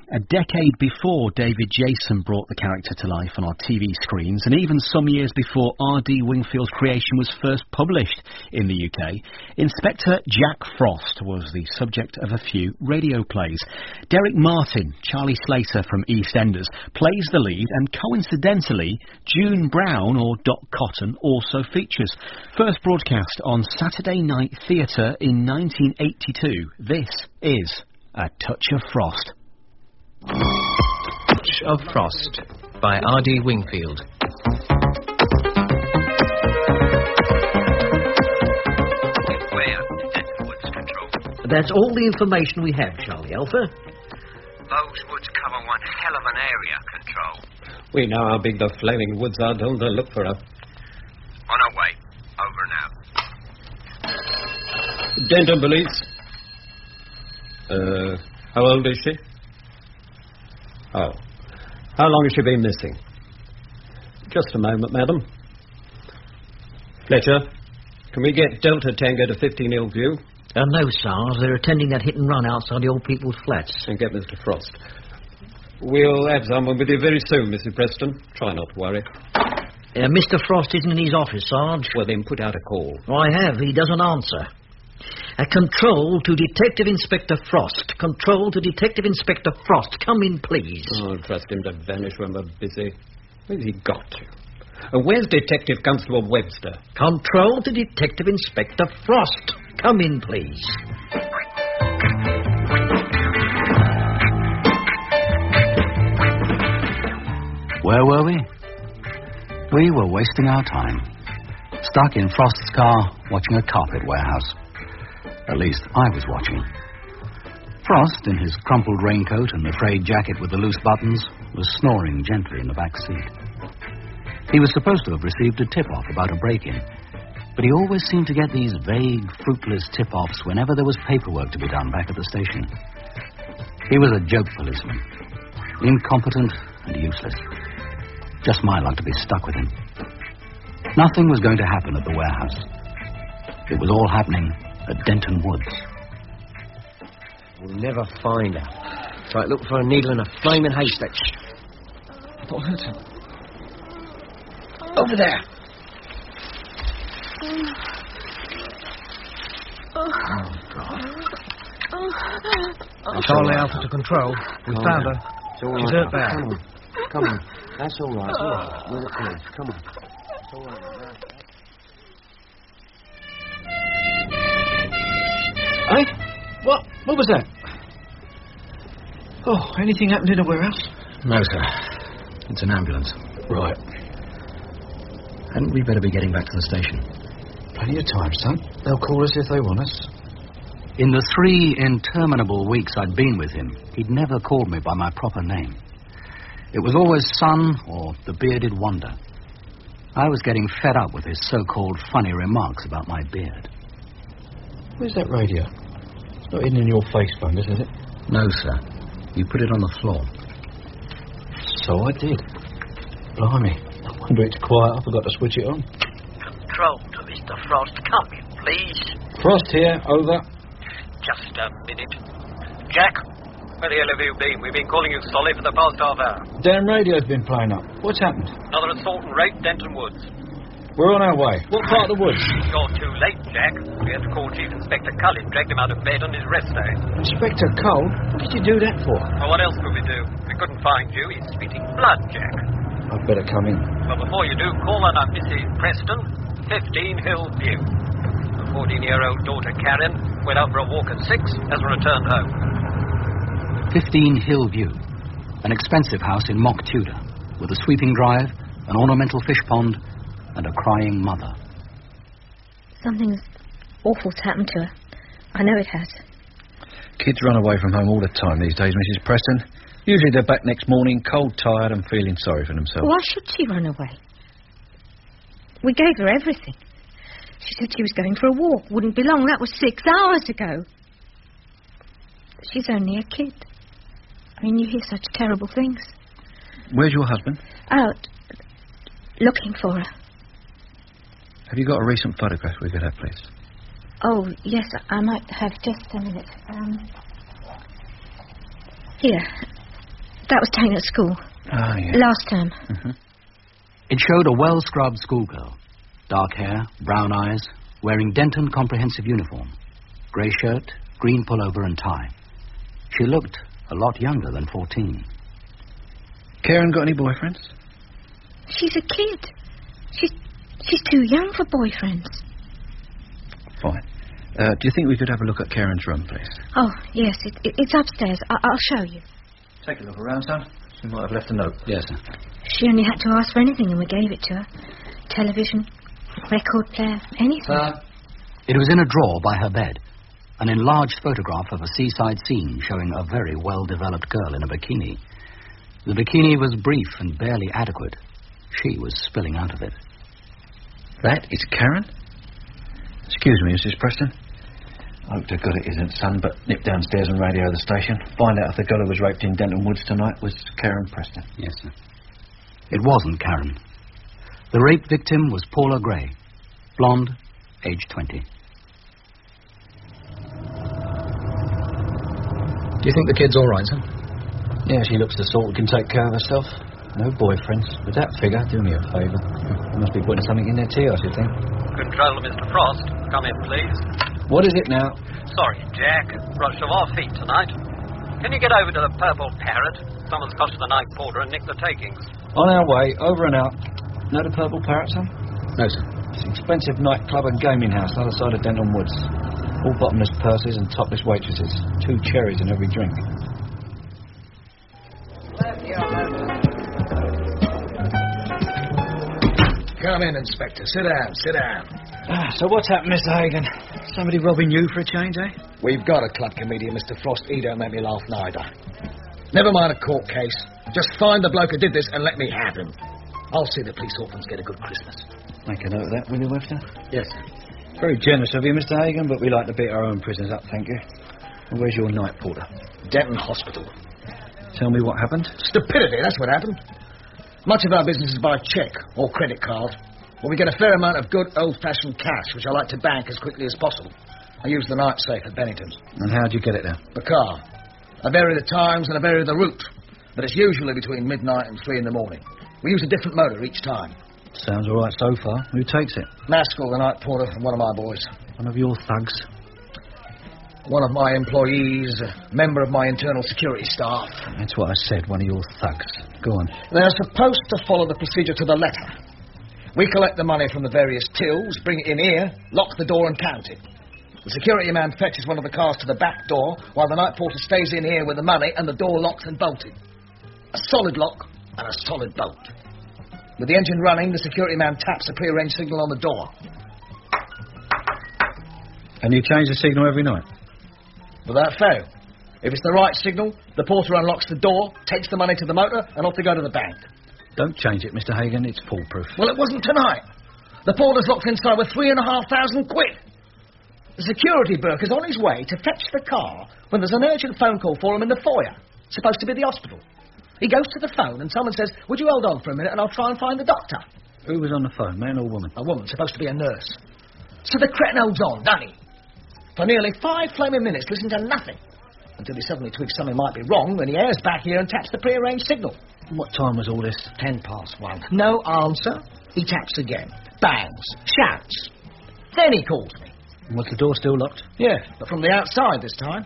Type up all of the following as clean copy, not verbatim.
A decade before David Jason brought the character to life on our TV screens, and even some years before R.D. Wingfield's creation was first published in the UK, Inspector Jack Frost was the subject of a few radio plays. Derek Martin, Charlie Slater from EastEnders, plays the lead, and coincidentally, June Brown, or Dot Cotton, also features. First broadcast on Saturday Night Theatre in 1982. This is A Touch of Frost. Touch of Frost by R.D. Wingfield. Where? Denton Woods Control. That's all the information we have, Charlie Alpha. Those woods cover one hell of an area, Control. We know how big the flaming woods are. Don't they? Look for her. On our way. Over now. Denton Police. How old is she? Oh. How long has she been missing? Just a moment, madam. Fletcher, can we get Delta Tango to 15 Hillview? No, Sarge. They're attending that hit and run outside the old people's flats. And get Mr. Frost. We'll have someone with you very soon, Mrs. Preston. Try not to worry. Mr. Frost isn't in his office, Sarge. Well, then put out a call. I have. He doesn't answer. Control to Detective Inspector Frost. Control to Detective Inspector Frost. Come in, please. Oh, trust him to vanish when we're busy. Where's he got to? Where's Detective Constable Webster? Control to Detective Inspector Frost. Come in, please. Where were we? We were wasting our time. Stuck in Frost's car, watching a carpet warehouse. At least, I was watching. Frost, in his crumpled raincoat and the frayed jacket with the loose buttons, was snoring gently in the back seat. He was supposed to have received a tip-off about a break-in, but he always seemed to get these vague, fruitless tip-offs whenever there was paperwork to be done back at the station. He was a joke policeman, incompetent and useless. Just my luck to be stuck with him. Nothing was going to happen at the warehouse. It was all happening at Denton Woods. We'll never find her. It's like looking for a needle in a flaming haystack. What hurt him? Over there. Oh, God. Charlie Alpha to Control. We found her. She's hurt bad. Come on. That's all right. We're the police. Come on. It's all right. Hey? What was that? Oh, anything happened in a warehouse? No, sir. It's an ambulance. Right. Hadn't we better be getting back to the station? Plenty of time, son. They'll call us if they want us. In the 3 interminable weeks I'd been with him, he'd never called me by my proper name. It was always Son or the Bearded Wonder. I was getting fed up with his so-called funny remarks about my beard. Where's that radio? It's not hidden in your face bungers, is it? No, sir. You put it on the floor. So I did. Blimey. No wonder it's quiet. I forgot to switch it on. Control to Mr. Frost. Come in, please. Frost here. Over. Just a minute. Jack, where the hell have you been? We've been calling you solid for the past half hour. Damn radio's been playing up. What's happened? Another assault and rape, Denton Woods. We're on our way. What part of the woods? You're too late, Jack. We had to call Chief Inspector Cullen, dragged him out of bed on his rest day. Inspector Cole? What did you do that for? Well, what else could we do? We couldn't find you. He's spitting blood, Jack. I'd better come in. Well, before you do, call on our Mrs. Preston, 15 Hillview. The 14-year-old daughter, Karen, went out for a walk at 6, hasn't returned home. 15 Hillview, an expensive house in mock Tudor, with a sweeping drive, an ornamental fish pond, and a crying mother. Something's awful's happened to her. I know it has. Kids run away from home all the time these days, Mrs. Preston. Usually they're back next morning, cold, tired, and feeling sorry for themselves. Why should she run away? We gave her everything. She said she was going for a walk. Wouldn't be long. That was 6 hours ago. She's only a kid. I mean, you hear such terrible things. Where's your husband? Out. Looking for her. Have you got a recent photograph we could have, please? Oh, yes, I might have just a minute. Here. That was taken at school. Oh, yeah. Last term. Mm-hmm. It showed a well-scrubbed schoolgirl. Dark hair, brown eyes, wearing Denton comprehensive uniform. Grey shirt, green pullover and tie. She looked a lot younger than 14. Karen got any boyfriends? She's a kid. She's too young for boyfriends. Fine. Do you think we could have a look at Karen's room, please? Oh, yes, it's upstairs. I'll show you. Take a look around, son. She might have left a note. Yes, sir. She only had to ask for anything and we gave it to her. Television, record player, anything. It was in a drawer by her bed. An enlarged photograph of a seaside scene showing a very well-developed girl in a bikini. The bikini was brief and barely adequate. She was spilling out of it. That is Karen? Excuse me, Mrs. Preston. I hope to God it isn't, son, but nip downstairs and radio the station. Find out if the girl who was raped in Denton Woods tonight was Karen Preston. Yes, sir. It wasn't Karen. The rape victim was Paula Gray. Blonde, age 20. Do you think the kid's all right, sir? Yeah, she looks the sort who can take care of herself. No boyfriends. With that figure, do me a favour. You must be putting something in their tea, I should think. Control, Mr. Frost. Come in, please. What is it now? Sorry, Jack. Rushed off our feet tonight. Can you get over to the Purple Parrot? Someone's costed the night porter and nicked the takings. On our way, over and out. Know the Purple Parrot, son? No, sir. It's an expensive nightclub and gaming house on the other side of Denton Woods. All bottomless purses and topless waitresses. 2 cherries in every drink. Come in, Inspector. Sit down, sit down. So what's happened, Mr. Hagan? Somebody robbing you for a change, eh? We've got a club comedian, Mr. Frost. He don't make me laugh neither. Never mind a court case. Just find the bloke who did this and let me have him. I'll see the police orphans get a good Christmas. Make a note of that, will you, Webster? Yes. Very generous of you, Mr. Hagan, but we like to beat our own prisoners up, thank you. And where's your night porter? Denton Hospital. Tell me what happened. Stupidity, that's what happened. Much of our business is by cheque or credit card. Well, we get a fair amount of good old-fashioned cash, which I like to bank as quickly as possible. I use the night safe at Bennington's. And how'd you get it there? The car. I vary the times and I vary the route, but it's usually between midnight and 3 in the morning. We use a different motor each time. Sounds all right so far. Who takes it? Maskell, the night porter, and one of my boys. One of your thugs? One of my employees, a member of my internal security staff. That's what I said, one of your thugs. Go on. They're supposed to follow the procedure to the letter. We collect the money from the various tills, bring it in here, lock the door and count it. The security man fetches one of the cars to the back door, while the night porter stays in here with the money and the door locked and bolted. A solid lock and a solid bolt. With the engine running, the security man taps a prearranged signal on the door. And you change the signal every night? Without fail. If it's the right signal, the porter unlocks the door, takes the money to the motor, and off they go to the bank. Don't change it, Mr. Hagan. It's foolproof. Well, it wasn't tonight. The porter's locked inside with 3,500 quid. The security burke is on his way to fetch the car when there's an urgent phone call for him in the foyer. Supposed to be the hospital. He goes to the phone and someone says, "Would you hold on for a minute and I'll try and find the doctor?" Who was on the phone, man or woman? A woman, supposed to be a nurse. So the cretin holds on, doesn't he? For nearly 5 flaming minutes, listen to nothing. Until he suddenly twigs something might be wrong, then he airs back here and taps the prearranged signal. What time was all this? 1:10. No answer. He taps again. Bangs. Shouts. Then he calls me. Was the door still locked? Yeah, but from the outside this time.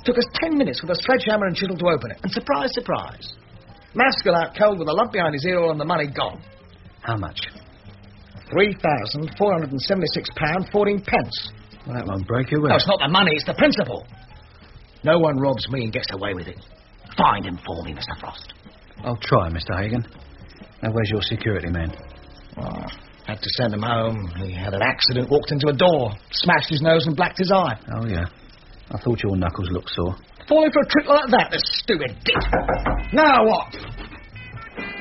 Took us 10 minutes with a sledgehammer and chisel to open it. And surprise, surprise. Maskell out cold with a lump behind his ear and the money gone. How much? £3,476.14. Well, that won't break your will. No, it's not the money, it's the principle. No one robs me and gets away with it. Find him for me, Mr. Frost. I'll try, Mr. Hagan. Now, where's your security man? Oh, had to send him home. He had an accident, walked into a door, smashed his nose and blacked his eye. Oh, yeah. I thought your knuckles looked sore. Falling for a trick like that, the stupid git. Now what?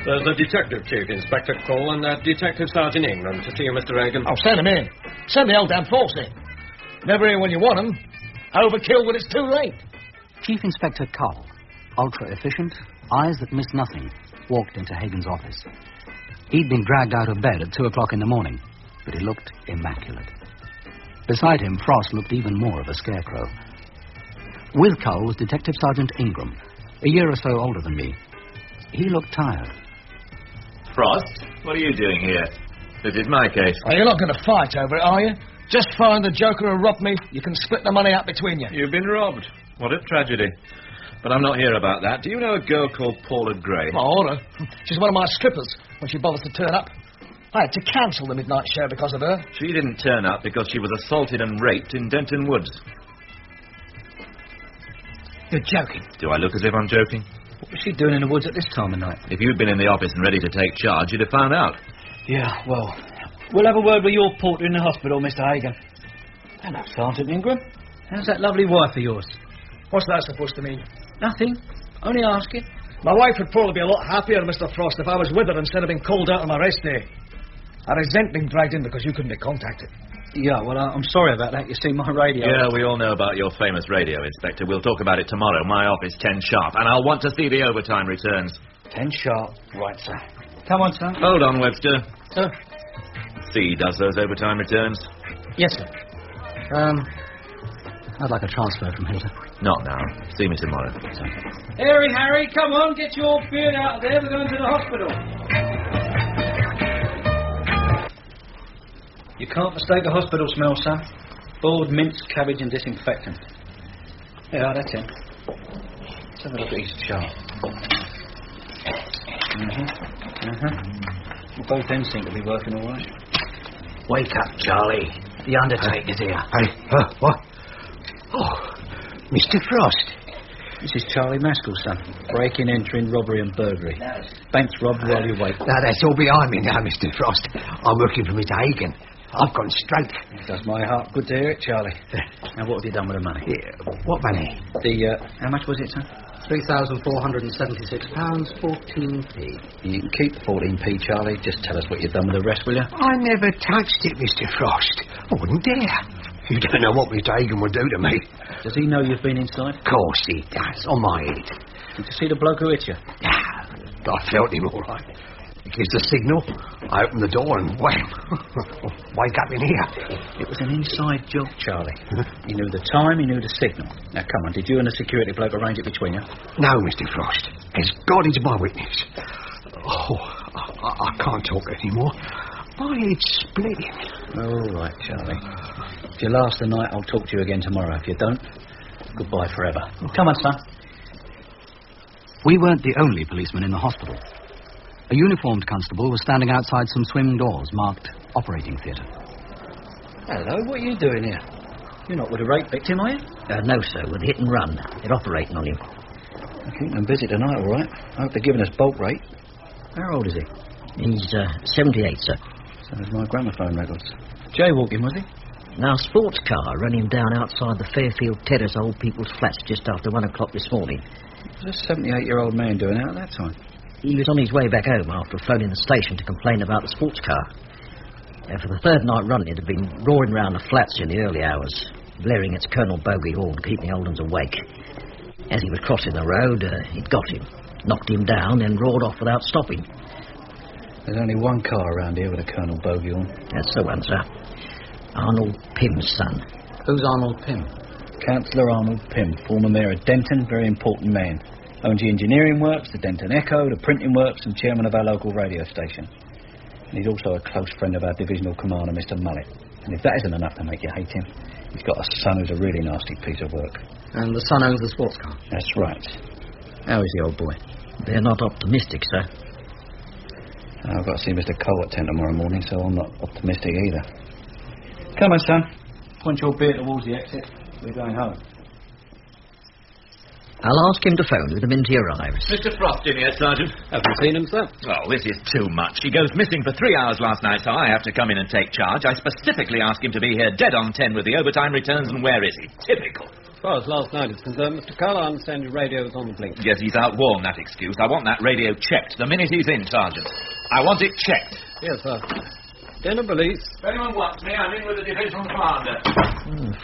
There's a detective chief, Inspector Cole, and Detective Sergeant Ingram to see you, Mr. Hagan. Oh, send him in. Send the old damn force in. Never here when you want them. Overkill when it's too late. Chief Inspector Cole, ultra-efficient, eyes that miss nothing, walked into Hagan's office. He'd been dragged out of bed at 2 o'clock in the morning, but he looked immaculate. Beside him, Frost looked even more of a scarecrow. With Cole was Detective Sergeant Ingram, a year or so older than me. He looked tired. Frost, what are you doing here? This is my case. Oh, you're not going to fight over it, are you? Just find the joker who robbed me. You can split the money out between you. You've been robbed. What a tragedy. But I'm not here about that. Do you know a girl called Paula Gray? Oh, no. She's one of my strippers when she bothers to turn up. I had to cancel the midnight show because of her. She didn't turn up because she was assaulted and raped in Denton Woods. You're joking. Do I look as if I'm joking? What was she doing in the woods at this time of night? If you'd been in the office and ready to take charge, you'd have found out. Yeah, well, we'll have a word with your porter in the hospital, Mr. Hagan. Hello, Sergeant Ingram. How's that lovely wife of yours? What's that supposed to mean? Nothing. Only asking. My wife would probably be a lot happier, Mr. Frost, if I was with her instead of being called out on my rest day. I resent being dragged in because you couldn't be contacted. Yeah, well, I'm sorry about that. You see, my radio... Yeah, we all know about your famous radio, Inspector. We'll talk about it tomorrow. My office, 10 sharp. And I'll want to see the overtime returns. 10 sharp. Right, sir. Come on, sir. Hold on, Webster. Sir? C does those overtime returns? Yes, sir. I'd like a transfer from Hilda. Not now. See me tomorrow. Harry, come on. Get your beard out of there. We're going to the hospital. You can't mistake a hospital smell, son. Boiled mince, cabbage and disinfectant. Yeah, that's it. Let's have a look at his chart. Well, both ends seem to be working all right. Wake up, Charlie. The Undertaker's here. Hey, what? Oh, Mr. Frost. This is Charlie Maskell's son. Breaking, entering, robbery and burglary. Banks robbed while you wait. Now, that's all behind me now, Mr. Frost. I'm working for Mr. Hagan. I've gone straight. It does my heart good to hear it, Charlie. Now, what have you done with the money? Yeah, what money? How much was it, son? £3,476.14p. You can keep the 14p, Charlie. Just tell us what you've done with the rest, will you? I never touched it, Mr. Frost. I wouldn't dare. You don't know what Mr. Hagan would do to me. Does he know you've been inside? Of course he does, on my head. Did you see the bloke who hit you? Yeah, I felt him all right. He gives the signal, I open the door and wham! Wake up in here. It was an inside job, Charlie. He knew the time, he knew the signal. Now, come on, did you and the security bloke arrange it between you? No, Mr. Frost. As God is my witness. Oh, I can't talk anymore. My head's splitting. All right, Charlie. If you last the night, I'll talk to you again tomorrow. If you don't, goodbye forever. Come on, son. We weren't the only policemen in the hospital. A uniformed constable was standing outside some swing doors marked operating theatre. Hello, what are you doing here? You're not with a rape victim, are you? No, sir, with hit and run. They're operating on him. I keep them busy tonight, all right. I hope they're giving us bulk rate. How old is he? He's 78, sir. So there's my gramophone records. Jaywalking, was he? Now, a sports car ran him down outside the Fairfield Terrace Old People's Flats just after 1 o'clock this morning. What was a 78-year-old man doing out at that time? He was on his way back home after phoning the station to complain about the sports car. For the third night running, it had been roaring round the flats in the early hours, blaring its Colonel Bogey horn, keeping the old uns awake. As he was crossing the road, it got him, knocked him down, then roared off without stopping. There's only one car around here with a Colonel Bogey horn. That's the one, sir. Arnold Pym's son. Who's Arnold Pym? Councillor Arnold Pym, former mayor of Denton, very important man. Owns the engineering works, the Denton Echo, the printing works, and chairman of our local radio station. And he's also a close friend of our divisional commander, Mr. Mullet. And if that isn't enough to make you hate him, he's got a son who's a really nasty piece of work. And the son owns the sports car? That's right. How is the old boy? They're not optimistic, sir. I've got to see Mr. Cole at 10 tomorrow morning, so I'm not optimistic either. Come on, son. Point your beer towards the exit. We're going home. I'll ask him to phone you the minute he arrives. Mr. Frost in here, Sergeant. Haven't seen him, sir. Oh, this is too much. He goes missing for 3 hours last night, so I have to come in and take charge. I specifically asked him to be here dead on 10 with the overtime returns, and where is he? Typical. As far as last night is concerned, Mr. Carl, I understand your radio is on the blink. Yes, he's outworn that excuse. I want that radio checked the minute he's in, Sergeant. I want it checked. Yes, sir. Denver Police. If anyone wants me, I'm in with the divisional commander.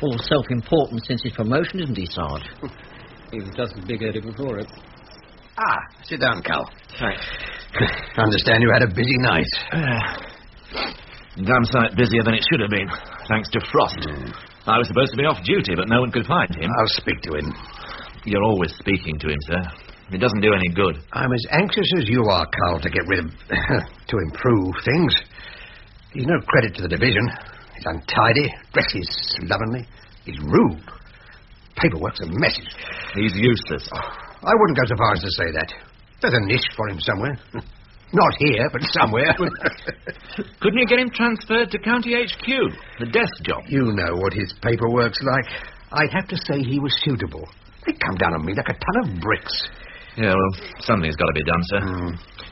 Full self-importance since his promotion, isn't he, Sarge? He was just as big-headed before it. Sit down, Cal. Thanks. I understand you had a busy night. Damn sight busier than it should have been, thanks to Frost. I was supposed to be off duty, but no one could find him. I'll speak to him. You're always speaking to him, sir. It doesn't do any good. I'm as anxious as you are, Carl, to get rid of... to improve things. He's no credit to the division. He's untidy, dresses slovenly. He's rude. Paperwork's a mess. He's useless. I wouldn't go so far as to say that. There's a niche for him somewhere. Not here, but somewhere. Couldn't you get him transferred to County HQ? The desk job. You know what his paperwork's like. I'd have to say he was suitable. They come down on me like a ton of bricks. Yeah, well, something's got to be done, sir.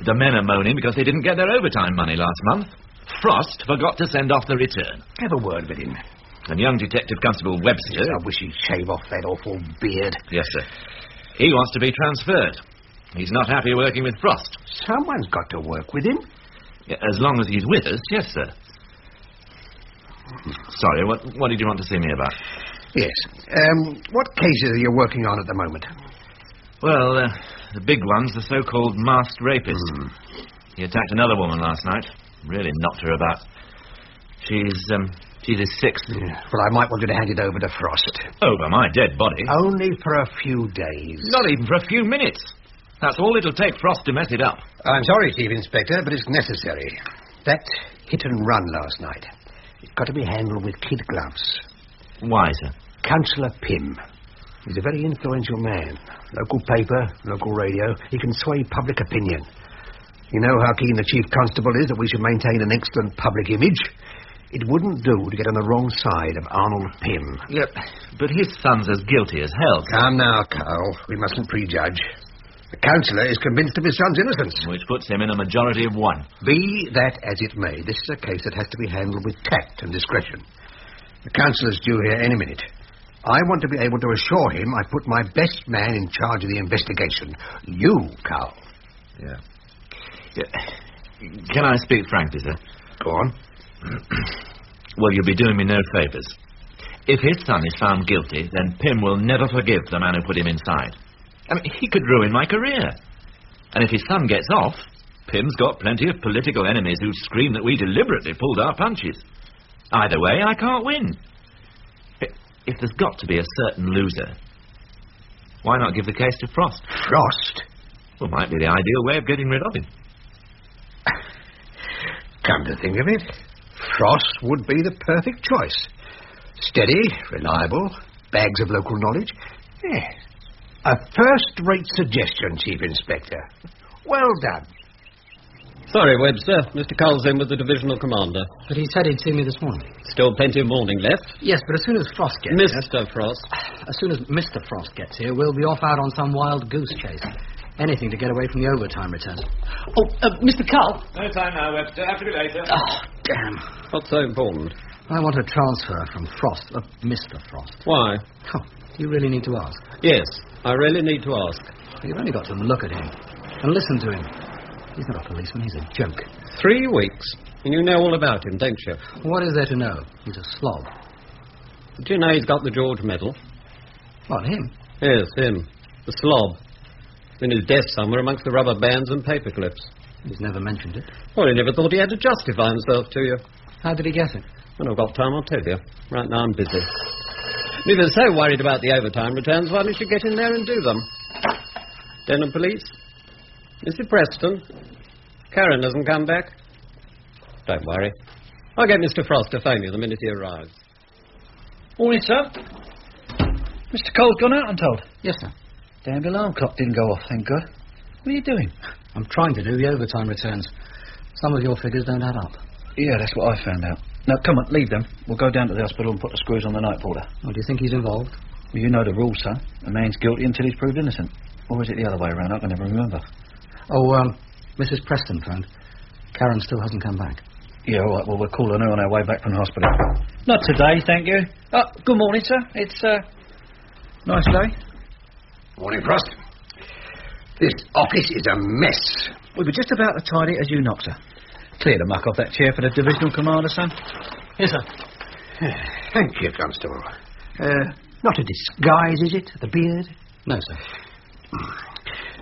The men are moaning because they didn't get their overtime money last month. Frost forgot to send off the return. Have a word with him. And young Detective Constable Webster... I wish he'd shave off that awful beard. Yes, sir. He wants to be transferred. He's not happy working with Frost. Someone's got to work with him. Yeah, as long as he's with us, yes, sir. Sorry, what did you want to see me about? Yes. What cases are you working on at the moment? Well, the big one's the so-called masked rapist. He attacked another woman last night. Really knocked her about. She's his sixth. Yeah. Well, I might want you to hand it over to Frost. Over my dead body? Only for a few days. Not even for a few minutes. That's all it'll take Frost to mess it up. I'm sorry, Chief Inspector, but it's necessary. That hit and run last night. It's got to be handled with kid gloves. Why, sir? Councillor Pym. He's a very influential man. Local paper, local radio. He can sway public opinion. You know how keen the Chief Constable is that we should maintain an excellent public image. It wouldn't do to get on the wrong side of Arnold Pym. Yep, but his son's as guilty as hell. Come now, Carl. We mustn't prejudge. The councillor is convinced of his son's innocence. Which puts him in a majority of one. Be that as it may, this is a case that has to be handled with tact and discretion. The councillor's due here any minute. I want to be able to assure him I put my best man in charge of the investigation. You, Carl. Yeah. Can I speak frankly, sir? Go on. Well, you'll be doing me no favours. If his son is found guilty, then Pym will never forgive the man who put him inside. I mean, he could ruin my career. And if his son gets off, Pym's got plenty of political enemies who scream that we deliberately pulled our punches. Either way, I can't win. If there's got to be a certain loser, why not give the case to Frost? Frost? Well, might be the ideal way of getting rid of him. Come to think of it, Frost would be the perfect choice. Steady, reliable, bags of local knowledge. Yes. A first-rate suggestion, Chief Inspector. Well done. Sorry, Webster. Mr. Cole's in with the divisional commander. But he said he'd see me this morning. Still plenty of morning left. Yes, but as soon as Frost gets Mr. Frost. As soon as Mr. Frost gets here, we'll be off out on some wild goose chase. Anything to get away from the overtime returns. Oh, Mr. Cole. No time now, Webster. Have to be later. Oh, damn. What's so important? I want a transfer from Frost, Mr. Frost. Why? Oh, you really need to ask. Yes, I really need to ask. You've only got to look at him and listen to him. He's not a policeman, he's a joke. 3 weeks. And you know all about him, don't you? What is there to know? He's a slob. Do you know he's got the George Medal? What, him? Yes, him. The slob. In his desk somewhere amongst the rubber bands and paper clips. He's never mentioned it. Well, he never thought he had to justify himself to you. How did he get it? When I've got time, I'll tell you. Right now, I'm busy. If you're so worried about the overtime returns, why don't you get in there and do them? Denham Police? Mr. Preston? Karen hasn't come back? Don't worry. I'll get Mr. Frost to phone you the minute he arrives. Morning, sir. Mr. Cole's gone out, I'm told. Yes, sir. Damned alarm clock didn't go off, thank God. What are you doing? I'm trying to do the overtime returns. Some of your figures don't add up. Yeah, that's what I found out. Now, come on, leave them. We'll go down to the hospital and put the screws on the night porter. Oh, do you think he's involved? Well, you know the rules, son. A man's guilty until he's proved innocent. Or is it the other way around? I can never remember. Oh, Mrs. Preston phoned. Karen still hasn't come back. Yeah, all right. Well, we're calling her on our way back from the hospital. Not today, thank you. Good morning, sir. It's, nice day. Morning, Frost. This office is a mess. We were just about to tidy it as you knocked, sir. Clear the muck off that chair for the divisional commander, son. Yes, sir. Thank you, Constable. Not a disguise, is it? The beard? No, sir.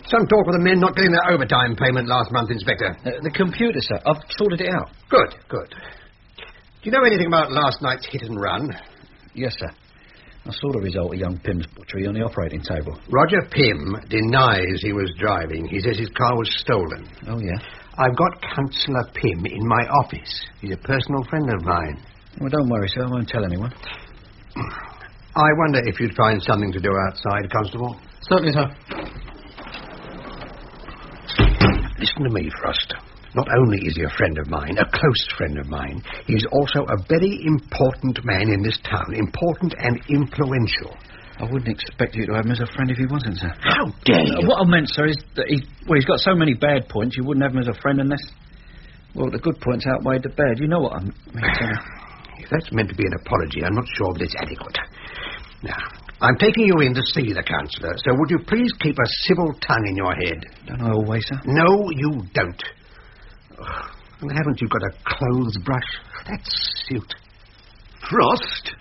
Some talk of the men not getting their overtime payment last month, Inspector. The computer, sir. I've sorted it out. Good, good. Do you know anything about last night's hit and run? Yes, sir. I saw the result of young Pym's butchery on the operating table. Roger Pym denies he was driving. He says his car was stolen. Oh, yeah? I've got Councillor Pym in my office. He's a personal friend of mine. Well, don't worry, sir. I won't tell anyone. I wonder if you'd find something to do outside, Constable. Certainly, sir. Listen to me, Frost. Not only is he a friend of mine, a close friend of mine, he's also a very important man in this town. Important and influential. I wouldn't expect you to have him as a friend if he wasn't, sir. How dare you? What I meant, sir, is that he's got so many bad points, you wouldn't have him as a friend unless... Well, the good points outweighed the bad. You know what I mean, sir. If that's meant to be an apology, I'm not sure that it's adequate. Now, I'm taking you in to see the Councillor, so would you please keep a civil tongue in your head? Don't I always, sir? No, you don't. And haven't you got a clothes brush? That suit. Frost?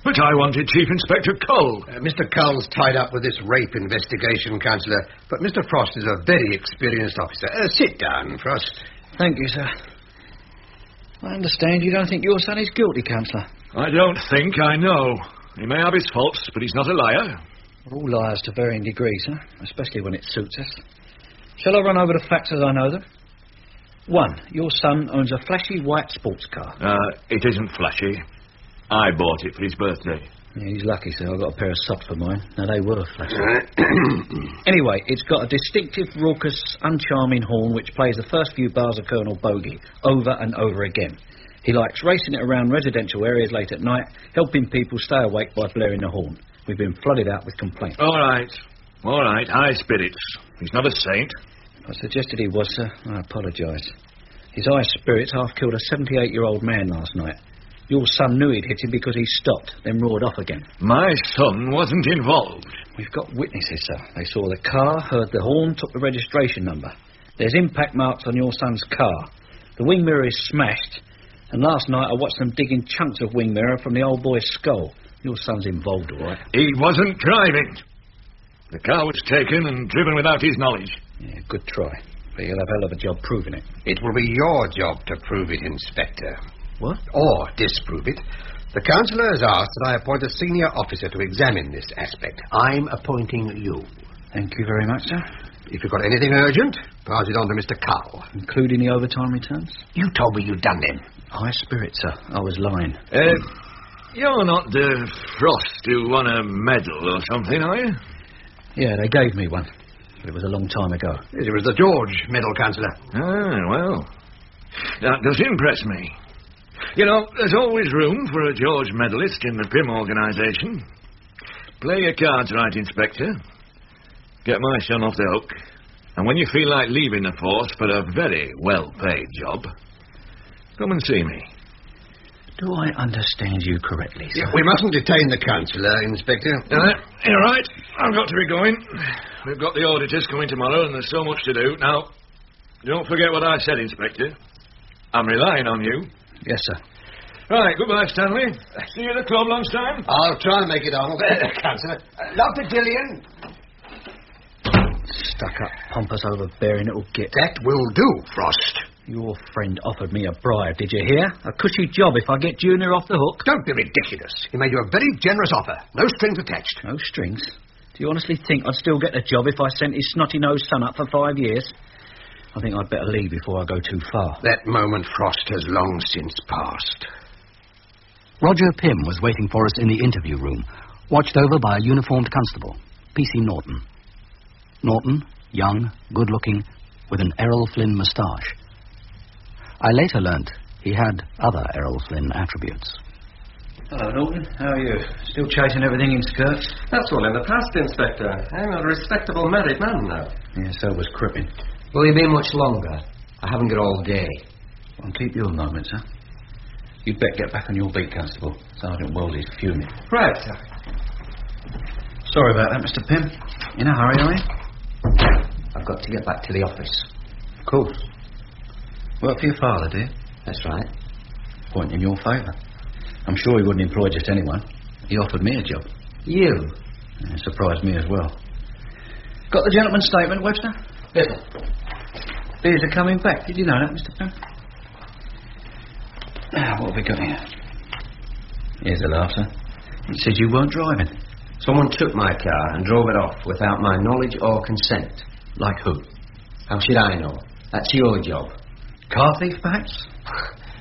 But I wanted Chief Inspector Cole. Mr. Cole's tied up with this rape investigation, Councillor, but Mr. Frost is a very experienced officer. Sit down, Frost. Thank you, sir. I understand you don't think your son is guilty, Councillor. I don't think, I know. He may have his faults, but he's not a liar. We're all liars to varying degrees, sir, especially when it suits us. Shall I run over the facts as I know them? 1, your son owns a flashy white sports car. It isn't flashy. I bought it for his birthday. Yeah, he's lucky, sir. I got a pair of socks for mine. Now, they were flashy. Anyway, it's got a distinctive, raucous, uncharming horn which plays the first few bars of Colonel Bogey over and over again. He likes racing it around residential areas late at night, helping people stay awake by blaring the horn. We've been flooded out with complaints. All right, high spirits. He's not a saint. I suggested he was, sir. I apologise. His high spirits half killed a 78-year-old man last night. Your son knew he'd hit him because he stopped, then roared off again. My son wasn't involved. We've got witnesses, sir. They saw the car, heard the horn, took the registration number. There's impact marks on your son's car. The wing mirror is smashed. And last night I watched them digging chunks of wing mirror from the old boy's skull. Your son's involved, all right. He wasn't driving. The car was taken and driven without his knowledge. Yeah, good try. But you'll have a hell of a job proving it. It will be your job to prove it, Inspector. What? Or disprove it. The Councillor has asked that I appoint a senior officer to examine this aspect. I'm appointing you. Thank you very much, sir. If you've got anything urgent, pass it on to Mr. Cowell. Including the overtime returns? You told me you'd done them. High spirit, sir. I was lying. You're not the Frost who won a medal or something, are you? Yeah, they gave me one. But it was a long time ago. It was the George Medal, Councillor. Ah, well. That does impress me. You know, there's always room for a George medalist in the Pym organisation. Play your cards right, Inspector. Get my son off the hook. And when you feel like leaving the force for a very well-paid job, come and see me. Do I understand you correctly, sir? Yeah, we mustn't detain the Councillor, Inspector. You're right. I've got to be going. We've got the auditors coming tomorrow, and there's so much to do. Now, don't forget what I said, Inspector. I'm relying on you. Yes, sir. Right, goodbye, Stanley. See you at the club lunchtime. I'll try and make it on. Councillor. Dr. Gillian. Stuck-up, pompous, overbearing little git. That will do, Frost. Your friend offered me a bribe, did you hear? A cushy job if I get Junior off the hook. Don't be ridiculous. He made you a very generous offer. No strings attached. No strings? Do you honestly think I'd still get the job if I sent his snotty-nosed son up for 5 years? I think I'd better leave before I go too far. That moment, Frost, has long since passed. Roger Pym was waiting for us in the interview room, watched over by a uniformed constable, P.C. Norton. Norton, young, good-looking, with an Errol Flynn moustache. I later learnt he had other Errol Flynn attributes. Hello, Norton. How are you? Still chasing everything in skirts? That's all in the past, Inspector. I'm a respectable married man now. Yeah, so was Crippen. Will you be much longer? I haven't got all day. I'll keep you a moment, sir. You'd better get back on your beat, Constable. Sergeant Wellesley's fuming. Right, sir. Sorry about that, Mr. Pym. In a hurry, are you? I've got to get back to the office. Of course. Work for your father, do you? That's right. Point in your favour. I'm sure he wouldn't employ just anyone. He offered me a job. You? It surprised me as well. Got the gentleman's statement, Webster? Yes. Beers are coming back. Did you know that, Mr. Pym? What have we got here? Here's the laugh, sir. It says you weren't driving. Someone took my car and drove it off without my knowledge or consent. Like who? How should I know? That's your job. Car thief, perhaps?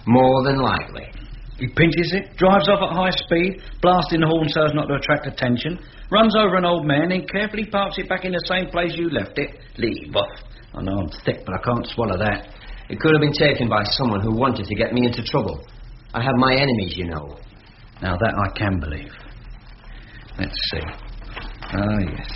More than likely. He pinches it, drives off at high speed, blasting the horn so as not to attract attention, runs over an old man, then carefully parks it back in the same place you left it. Leave off. I know I'm thick, but I can't swallow that. It could have been taken by someone who wanted to get me into trouble. I have my enemies, you know. Now that I can believe. Let's see. Ah, yes.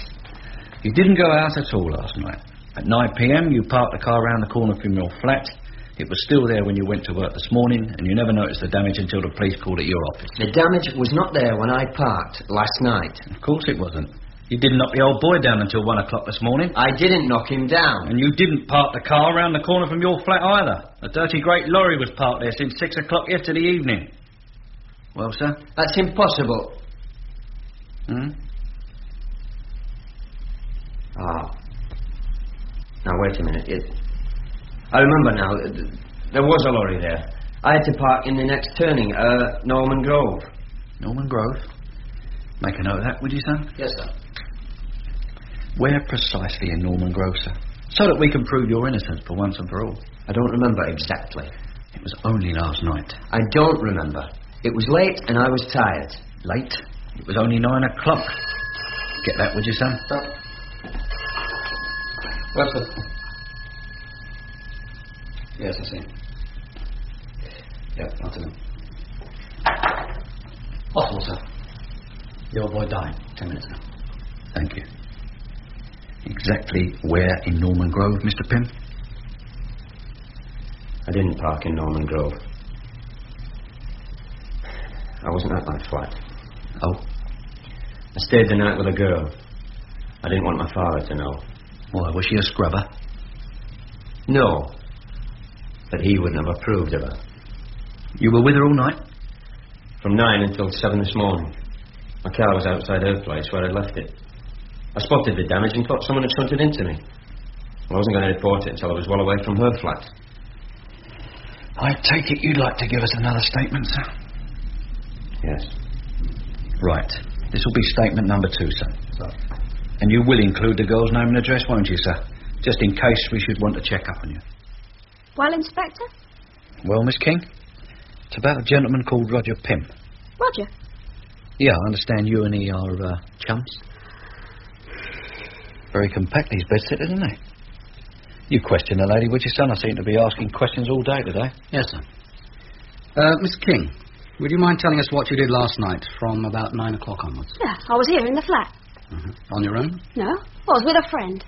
You didn't go out at all last night. At 9 p.m. you parked the car round the corner from your flat. It was still there when you went to work this morning, and you never noticed the damage until the police called at your office. The damage was not there when I parked last night. Of course it wasn't. You didn't knock the old boy down until 1 o'clock this morning. I didn't knock him down. And you didn't park the car round the corner from your flat either. A dirty great lorry was parked there since 6 o'clock yesterday evening. Well, sir? That's impossible. Now, wait a minute. I remember now. There was a lorry there. I had to park in the next turning, Norman Grove. Norman Grove? Make a note of that, would you, son? Yes, sir. Where precisely in Norman Grove, sir? So that we can prove your innocence for once and for all. I don't remember exactly. It was only last night. I don't remember. It was late and I was tired. Late? It was only 9 o'clock. Get that, would you, son? What's it? Yes, I see. Yep, I'll tell him. Hospital, sir. The old boy died 10 minutes ago. Thank you. Exactly where in Norman Grove, Mr. Pym? I didn't park in Norman Grove. I wasn't at my flat. Oh? I stayed the night with a girl. I didn't want my father to know. Why, was she a scrubber? No. But he wouldn't have approved of her. You were with her all night? From 9 until 7 this morning. My car was outside her place where I'd left it. I spotted the damage and thought someone had shunted into me. I wasn't going to report it until I was well away from her flat. I take it you'd like to give us another statement, sir? Yes. Right. This will be statement number 2, sir. Sorry. And you will include the girl's name and address, won't you, sir? Just in case we should want to check up on you. Well, Inspector? Well, Miss King? It's about a gentleman called Roger Pym. Roger? Yeah, I understand you and he are, chums. Very compact, these bedsitters, isn't they? You question the lady, would you, son? I seem to be asking questions all day today. Yes, sir. Miss King, would you mind telling us what you did last night from about 9 o'clock onwards? Yeah, I was here in the flat. On your own? No, I was with a friend.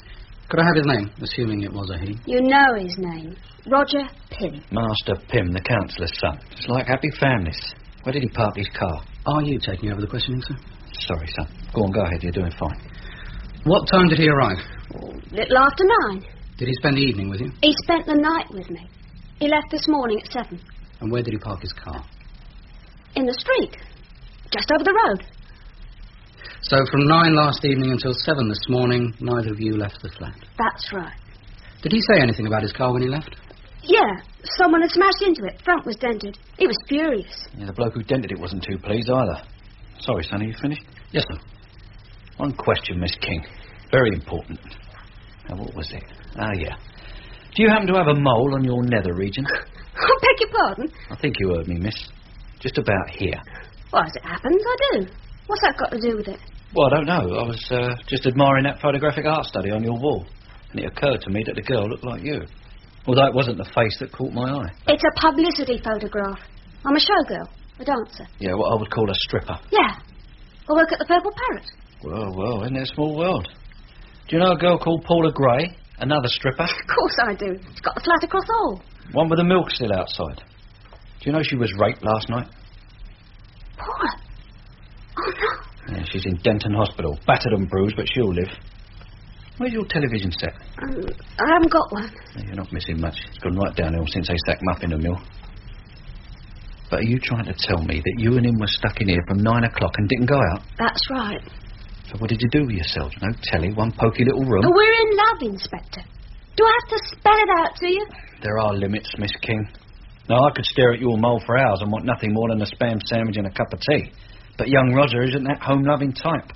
Could I have his name, assuming it was a he? You know his name. Roger Pym. Master Pym, the councillor's son. It's like happy families. Where did he park his car? Are you taking over the questioning, sir? Sorry, son. Go on, go ahead. You're doing fine. What time did he arrive? Little after 9. Did he spend the evening with you? He spent the night with me. He left this morning at 7. And where did he park his car? In the street. Just over the road. So from 9 last evening until 7 this morning, neither of you left the flat? That's right. Did he say anything about his car when he left? Yeah, someone had smashed into it. Front was dented. He was furious. Yeah, the bloke who dented it wasn't too pleased either. Sorry, son, are you finished? Yes, sir. One question, Miss King. Very important. Now, what was it? Ah, yeah. Do you happen to have a mole on your nether region? I beg your pardon? I think you heard me, miss. Just about here. Well, as it happens, I do. What's that got to do with it? Well, I don't know. I was just admiring that photographic art study on your wall. And it occurred to me that the girl looked like you. Although it wasn't the face that caught my eye. It's a publicity photograph. I'm a showgirl, a dancer. Yeah, what I would call a stripper. Yeah. I work at the Purple Parrot. Well, isn't it a small world? Do you know a girl called Paula Gray? Another stripper? Of course I do. She's got a flat across all. One with the milk still outside. Do you know she was raped last night? Paula? Oh, no. Yeah, she's in Denton Hospital. Battered and bruised, but she'll live. Where's your television set? I haven't got one. No, you're not missing much. It's gone right downhill since they sacked Muff in the mill. But are you trying to tell me that you and him were stuck in here from 9 o'clock and didn't go out? That's right. So what did you do with yourselves? No telly, one poky little room? But we're in love, Inspector. Do I have to spell it out to you? There are limits, Miss King. Now, I could stare at your mole for hours and want nothing more than a spam sandwich and a cup of tea. But young Roger isn't that home-loving type.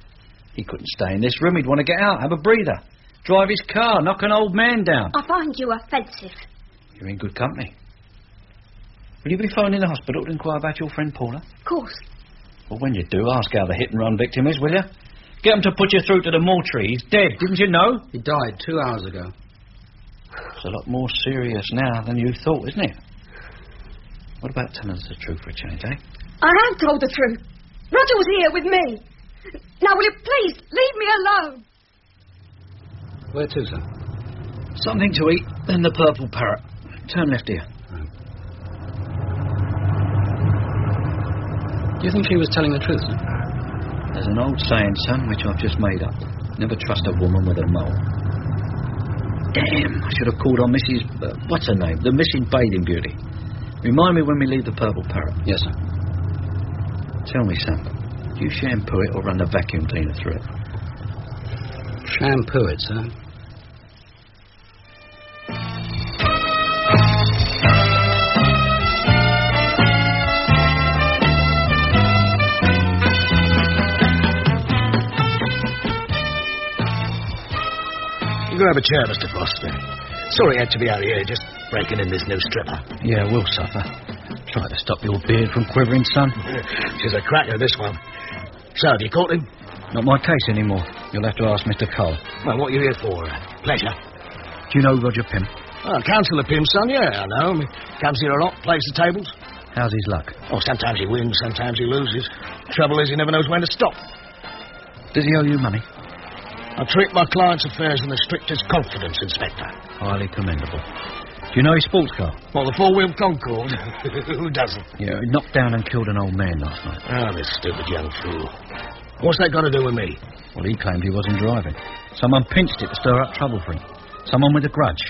He couldn't stay in this room. He'd want to get out, have a breather, drive his car, knock an old man down. I find you offensive. You're in good company. Will you be phoning the hospital to inquire about your friend Paula? Of course. Well, when you do, ask how the hit-and-run victim is, will you? Get them to put you through to the mortuary. He's dead, didn't you know? He died 2 hours ago. It's a lot more serious now than you thought, isn't it? What about telling us the truth for a change, eh? I have told the truth. Roger was here with me. Now, will you please leave me alone? Where to, sir? Something to eat, then the Purple Parrot. Turn left here. Do you think she was telling the truth, sir? There's an old saying, son, which I've just made up. Never trust a woman with a mole. Damn, I should have called on Mrs... what's her name? The missing bathing beauty. Remind me when we leave the Purple Parrot. Yes, sir. Tell me, son, do you shampoo it or run the vacuum cleaner through it? Shampoo it, sir. You grab a chair, Mr. Foster. Sorry I had to be out here, just breaking in this new stripper. Yeah, we'll suffer. Try to stop your beard from quivering, son. She's a cracker, this one. So, have you caught him? Not my case anymore. You'll have to ask Mr. Cole. Well, what are you here for? Pleasure. Do you know Roger Pym? Oh, Councillor Pym, son, yeah, I know him. He comes here a lot, plays the tables. How's his luck? Oh, sometimes he wins, sometimes he loses. Trouble is, he never knows when to stop. Does he owe you money? I treat my clients' affairs in the strictest confidence, Inspector. Highly commendable. Do you know his sports car? Well, the four-wheel Concorde. Who doesn't? Yeah, he knocked down and killed an old man last night. Oh, this stupid young fool. What's that got to do with me? Well, he claimed he wasn't driving. Someone pinched it to stir up trouble for him. Someone with a grudge.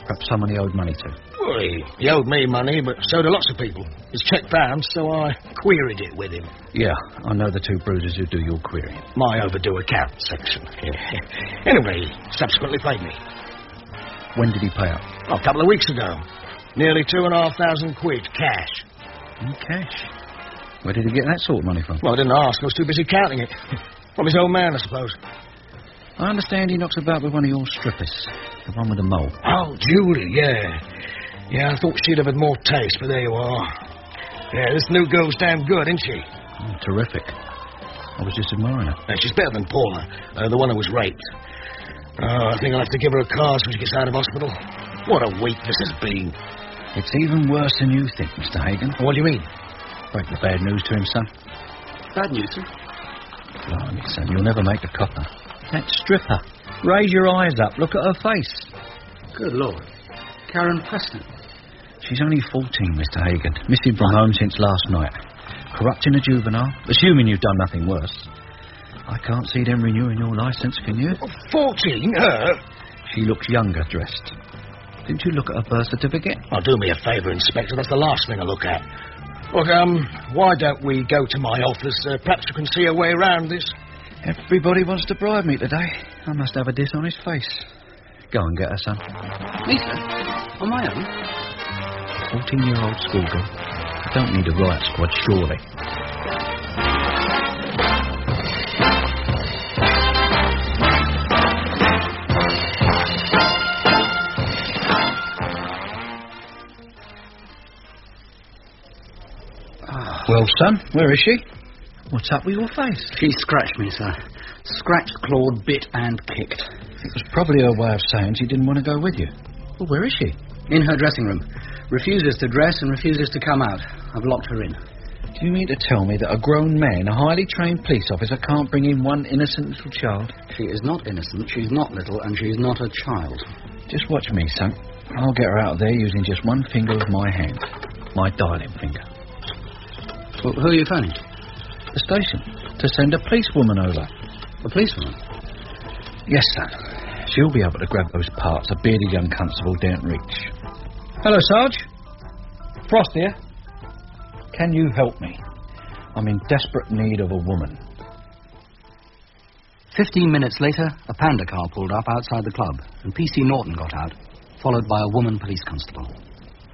Perhaps someone he owed money to. Well, he owed me money, but so do lots of people. His cheque bounced, so I queried it with him. Yeah, I know the two bruisers who do your querying. My overdue account section. Yeah. Anyway, he subsequently paid me. When did he pay up? Oh, a couple of weeks ago. Nearly 2,500 quid, cash. In cash? Where did he get that sort of money from? Well, I didn't ask. I was too busy counting it. From his old man, I suppose. I understand he knocks about with one of your strippers. The one with the mole. Oh, Julie, yeah. Yeah, I thought she'd have had more taste, but there you are. Yeah, this new girl's damn good, isn't she? Oh, terrific. I was just admiring her. She's better than Paula, the one who was raped. Oh, I think I'll have to give her a car when she gets out of hospital. What a week this has been. It's even worse than you think, Mr. Hagan. What do you mean? Break the bad news to him, son. Bad news, sir? Blimey, son, you'll never make the copper. That stripper. Raise your eyes up. Look at her face. Good Lord. Karen Preston. She's only 14, Mr. Hagan. Missing from home since last night. Corrupting a juvenile. Assuming you've done nothing worse. I can't see them renewing your licence, can you? 14? Her? She looks younger dressed. Didn't you look at her birth certificate? Oh, do me a favour, Inspector. That's the last thing I look at. Look, why don't we go to my office? Perhaps you can see a way around this. Everybody wants to bribe me today. I must have a dishonest face. Go and get her, son. Me, sir? On my own? 14-year-old schoolgirl. I don't need a riot squad, surely. Well, son, where is she? What's up with your face? She scratched me, sir. Scratched, clawed, bit, and kicked. It was probably her way of saying she didn't want to go with you. Well, where is she? In her dressing room. Refuses to dress and refuses to come out. I've locked her in. Do you mean to tell me that a grown man, a highly trained police officer, can't bring in one innocent little child? She is not innocent, she's not little, and she's not a child. Just watch me, son. I'll get her out of there using just one finger of my hand. My dialing finger. Well, who are you phoning? The station. To send a policewoman over. A policewoman? Yes, son. She'll be able to grab those parts a bearded young constable daren't reach. Hello, Sarge. Frost here. Can you help me? I'm in desperate need of a woman. 15 minutes later, a Panda car pulled up outside the club, and PC Norton got out, followed by a woman police constable.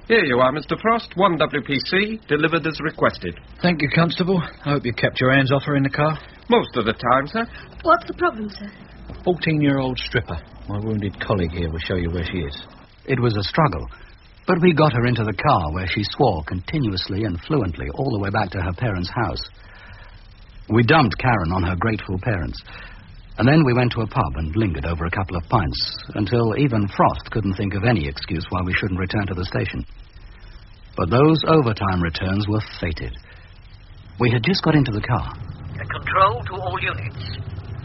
Here you are, Mr. Frost. 1 WPC, delivered as requested. Thank you, Constable. I hope you kept your hands off her in the car. Most of the time, sir. What's the problem, sir? A 14-year-old stripper. My wounded colleague here will show you where she is. It was a struggle, but we got her into the car where she swore continuously and fluently all the way back to her parents' house. We dumped Karen on her grateful parents, and then we went to a pub and lingered over a couple of pints until even Frost couldn't think of any excuse why we shouldn't return to the station. But those overtime returns were fated. We had just got into the car. Control to all units.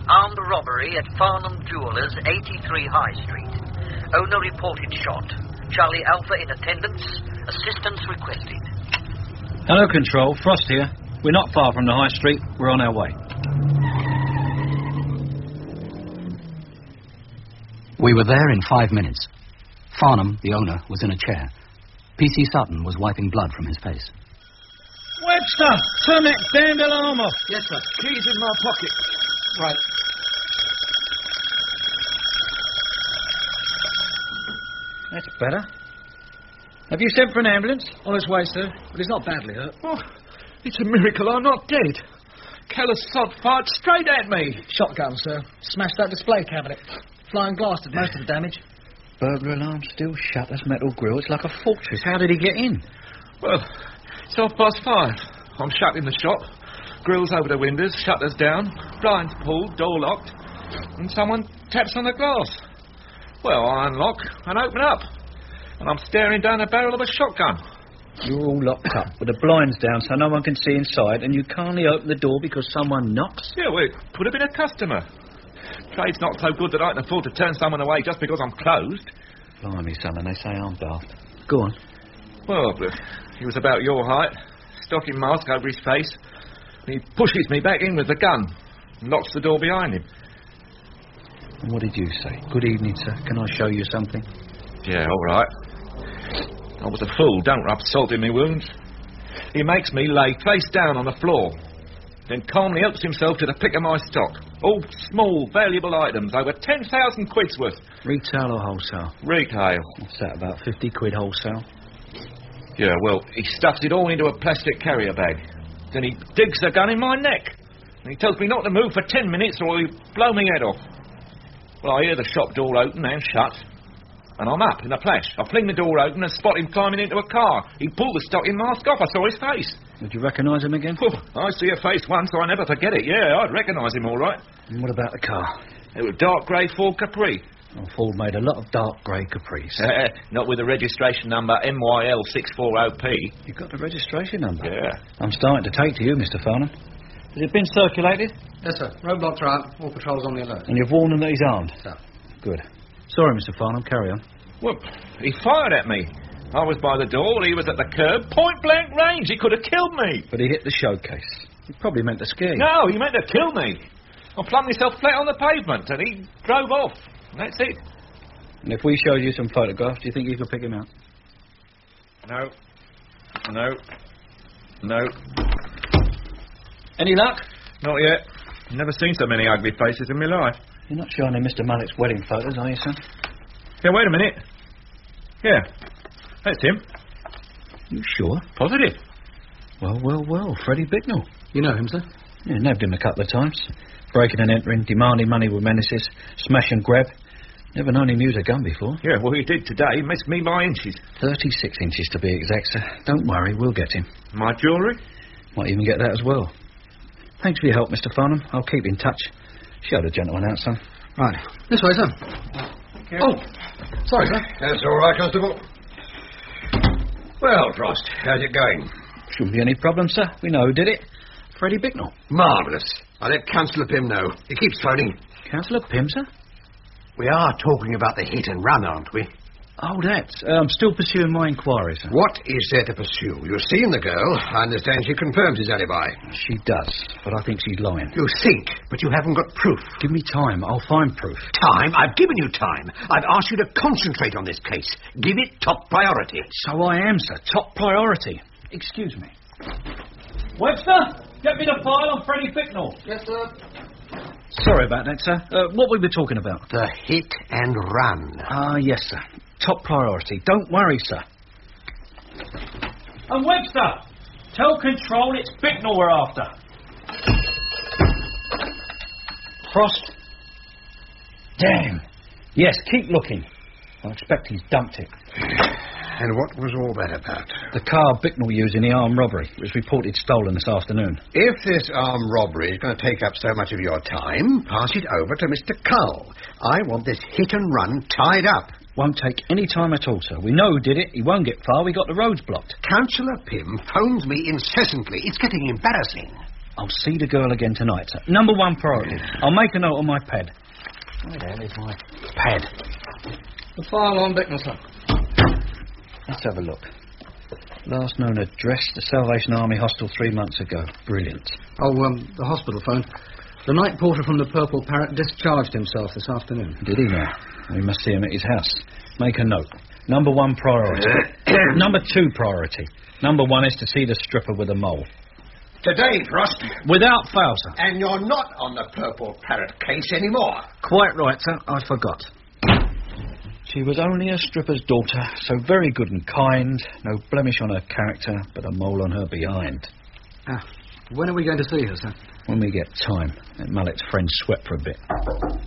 Armed robbery at Farnham Jewellers, 83 High Street. Owner reported shot. Charlie Alpha in attendance. Assistance requested. Hello, Control. Frost here. We're not far from the High Street. We're on our way. We were there in 5 minutes. Farnham, the owner, was in a chair. P.C. Sutton was wiping blood from his face. Webster, turn that damned alarm off. Yes, sir. Keys in my pocket. Right. That's better. Have you sent for an ambulance? On his way, sir. But he's not badly hurt. Oh, it's a miracle I'm not dead. Callous sod fired straight at me. Shotgun, sir. Smashed that display cabinet. Flying glass did most of the damage. Burglar alarm still shut as metal grill. It's like a fortress. How did he get in? Well, it's 5:30. I'm shut in the shop. Grills over the windows, shutters down, blinds pulled, door locked, and someone taps on the glass. Well, I unlock and open up, and I'm staring down the barrel of a shotgun. You're all locked up with the blinds down so no one can see inside, and you can't open the door because someone knocks? Yeah, well, it could have been a customer. Trade's not so good that I can afford to turn someone away just because I'm closed. Blimey, son, and they say I'm daft. Go on. Well, he was about your height, stocking mask over his face. He pushes me back in with the gun and locks the door behind him. And what did you say? Good evening, sir. Can I show you something? Yeah, all right. I was a fool. Don't rub salt in me wounds. He makes me lay face down on the floor, then calmly helps himself to the pick of my stock. All small, valuable items, over 10,000 quid's worth. Retail or wholesale? Retail. What's that, about 50 quid wholesale? Yeah, well, he stuffs it all into a plastic carrier bag. Then he digs the gun in my neck. And he tells me not to move for 10 minutes or he'll blow me head off. Well, I hear the shop door open and shut, and I'm up in a flash. I fling the door open and spot him climbing into a car. He pulled the stocking mask off. I saw his face. Did you recognise him again? Oh, I see a face once, so I never forget it. Yeah, I'd recognise him all right. And what about the car? It was dark grey Ford Capri. Oh, Ford made a lot of dark grey Capris. Not with the registration number MYL640P. You've got the registration number? Yeah. I'm starting to take to you, Mr. Farnham. Has it been circulated? Yes, sir. Roadblocks are out. All patrols on the alert. And you've warned him that he's armed? Sir. Good. Sorry, Mr. Farnham. Carry on. Well, he fired at me. I was by the door, he was at the curb. Point-blank range. He could have killed me. But he hit the showcase. He probably meant to scare you. No, he meant to kill me. I flung myself flat on the pavement, and he drove off. That's it. And if we showed you some photographs, do you think you could pick him out? No. No. Any luck? Not yet. Never seen so many ugly faces in my life. You're not showing him Mr. Mullet's wedding photos, are you, son? Yeah, wait a minute. Yeah, that's him. You sure? Positive. Well, Freddie Bicknell. You know him, sir? Yeah, nabbed him a couple of times. Breaking and entering, demanding money with menaces, smash and grab. Never known him use a gun before. Yeah, well, he did today. He missed me by inches. 36 inches to be exact, sir. Don't worry, we'll get him. My jewellery? Might even get that as well. Thanks for your help, Mr. Farnham. I'll keep in touch. Show the gentleman out, son. Right. This way, sir. Oh, sorry, sir. That's all right, Constable. Well, Frost, how's it going? Shouldn't be any problem, sir. We know who did it. Freddie Bicknell. Marvellous. I'll let Councillor Pym know. He keeps phoning. Councillor Pym, sir? We are talking about the hit and run, aren't we? Oh, that. I'm still pursuing my inquiry, sir. What is there to pursue? You've seen the girl. I understand she confirms his alibi. She does, but I think she's lying. You think, but you haven't got proof. Give me time. I'll find proof. Time? I've given you time. I've asked you to concentrate on this case. Give it top priority. So I am, sir. Top priority. Excuse me. Webster, get me the file on Freddie Bicknell. Yes, sir. Sorry about that, sir. What we were talking about? The hit and run. Ah, yes, sir. Top priority. Don't worry, sir. And Webster! Tell Control it's Bicknell we're after. Frost? Damn. Yes, keep looking. I expect he's dumped it. And what was all that about? The car Bicknell used in the armed robbery. It was reported stolen this afternoon. If this armed robbery is going to take up so much of your time, pass it over to Mr. Cull. I want this hit and run tied up. Won't take any time at all, sir. We know who did it. He won't get far. We got the roads blocked. Councillor Pym phones me incessantly. It's getting embarrassing. I'll see the girl again tonight, sir. Number one priority. I'll make a note on my pad. Where the hell is my pad? The file on Bicknell, sir. Let's have a look. Last known address, the Salvation Army Hostel 3 months ago. Brilliant. Oh, the hospital phone. The night porter from the Purple Parrot discharged himself this afternoon. Did he now? We must see him at his house. Make a note. Number one priority. Number two priority. Number one is to see the stripper with a mole. Today, Frost. Without fail, sir. And you're not on the Purple Parrot case anymore. Quite right, sir. I forgot. She was only a stripper's daughter, so very good and kind, no blemish on her character, but a mole on her behind. When are we going to see her, sir? When we get time. Let Mallett's friend sweat for a bit.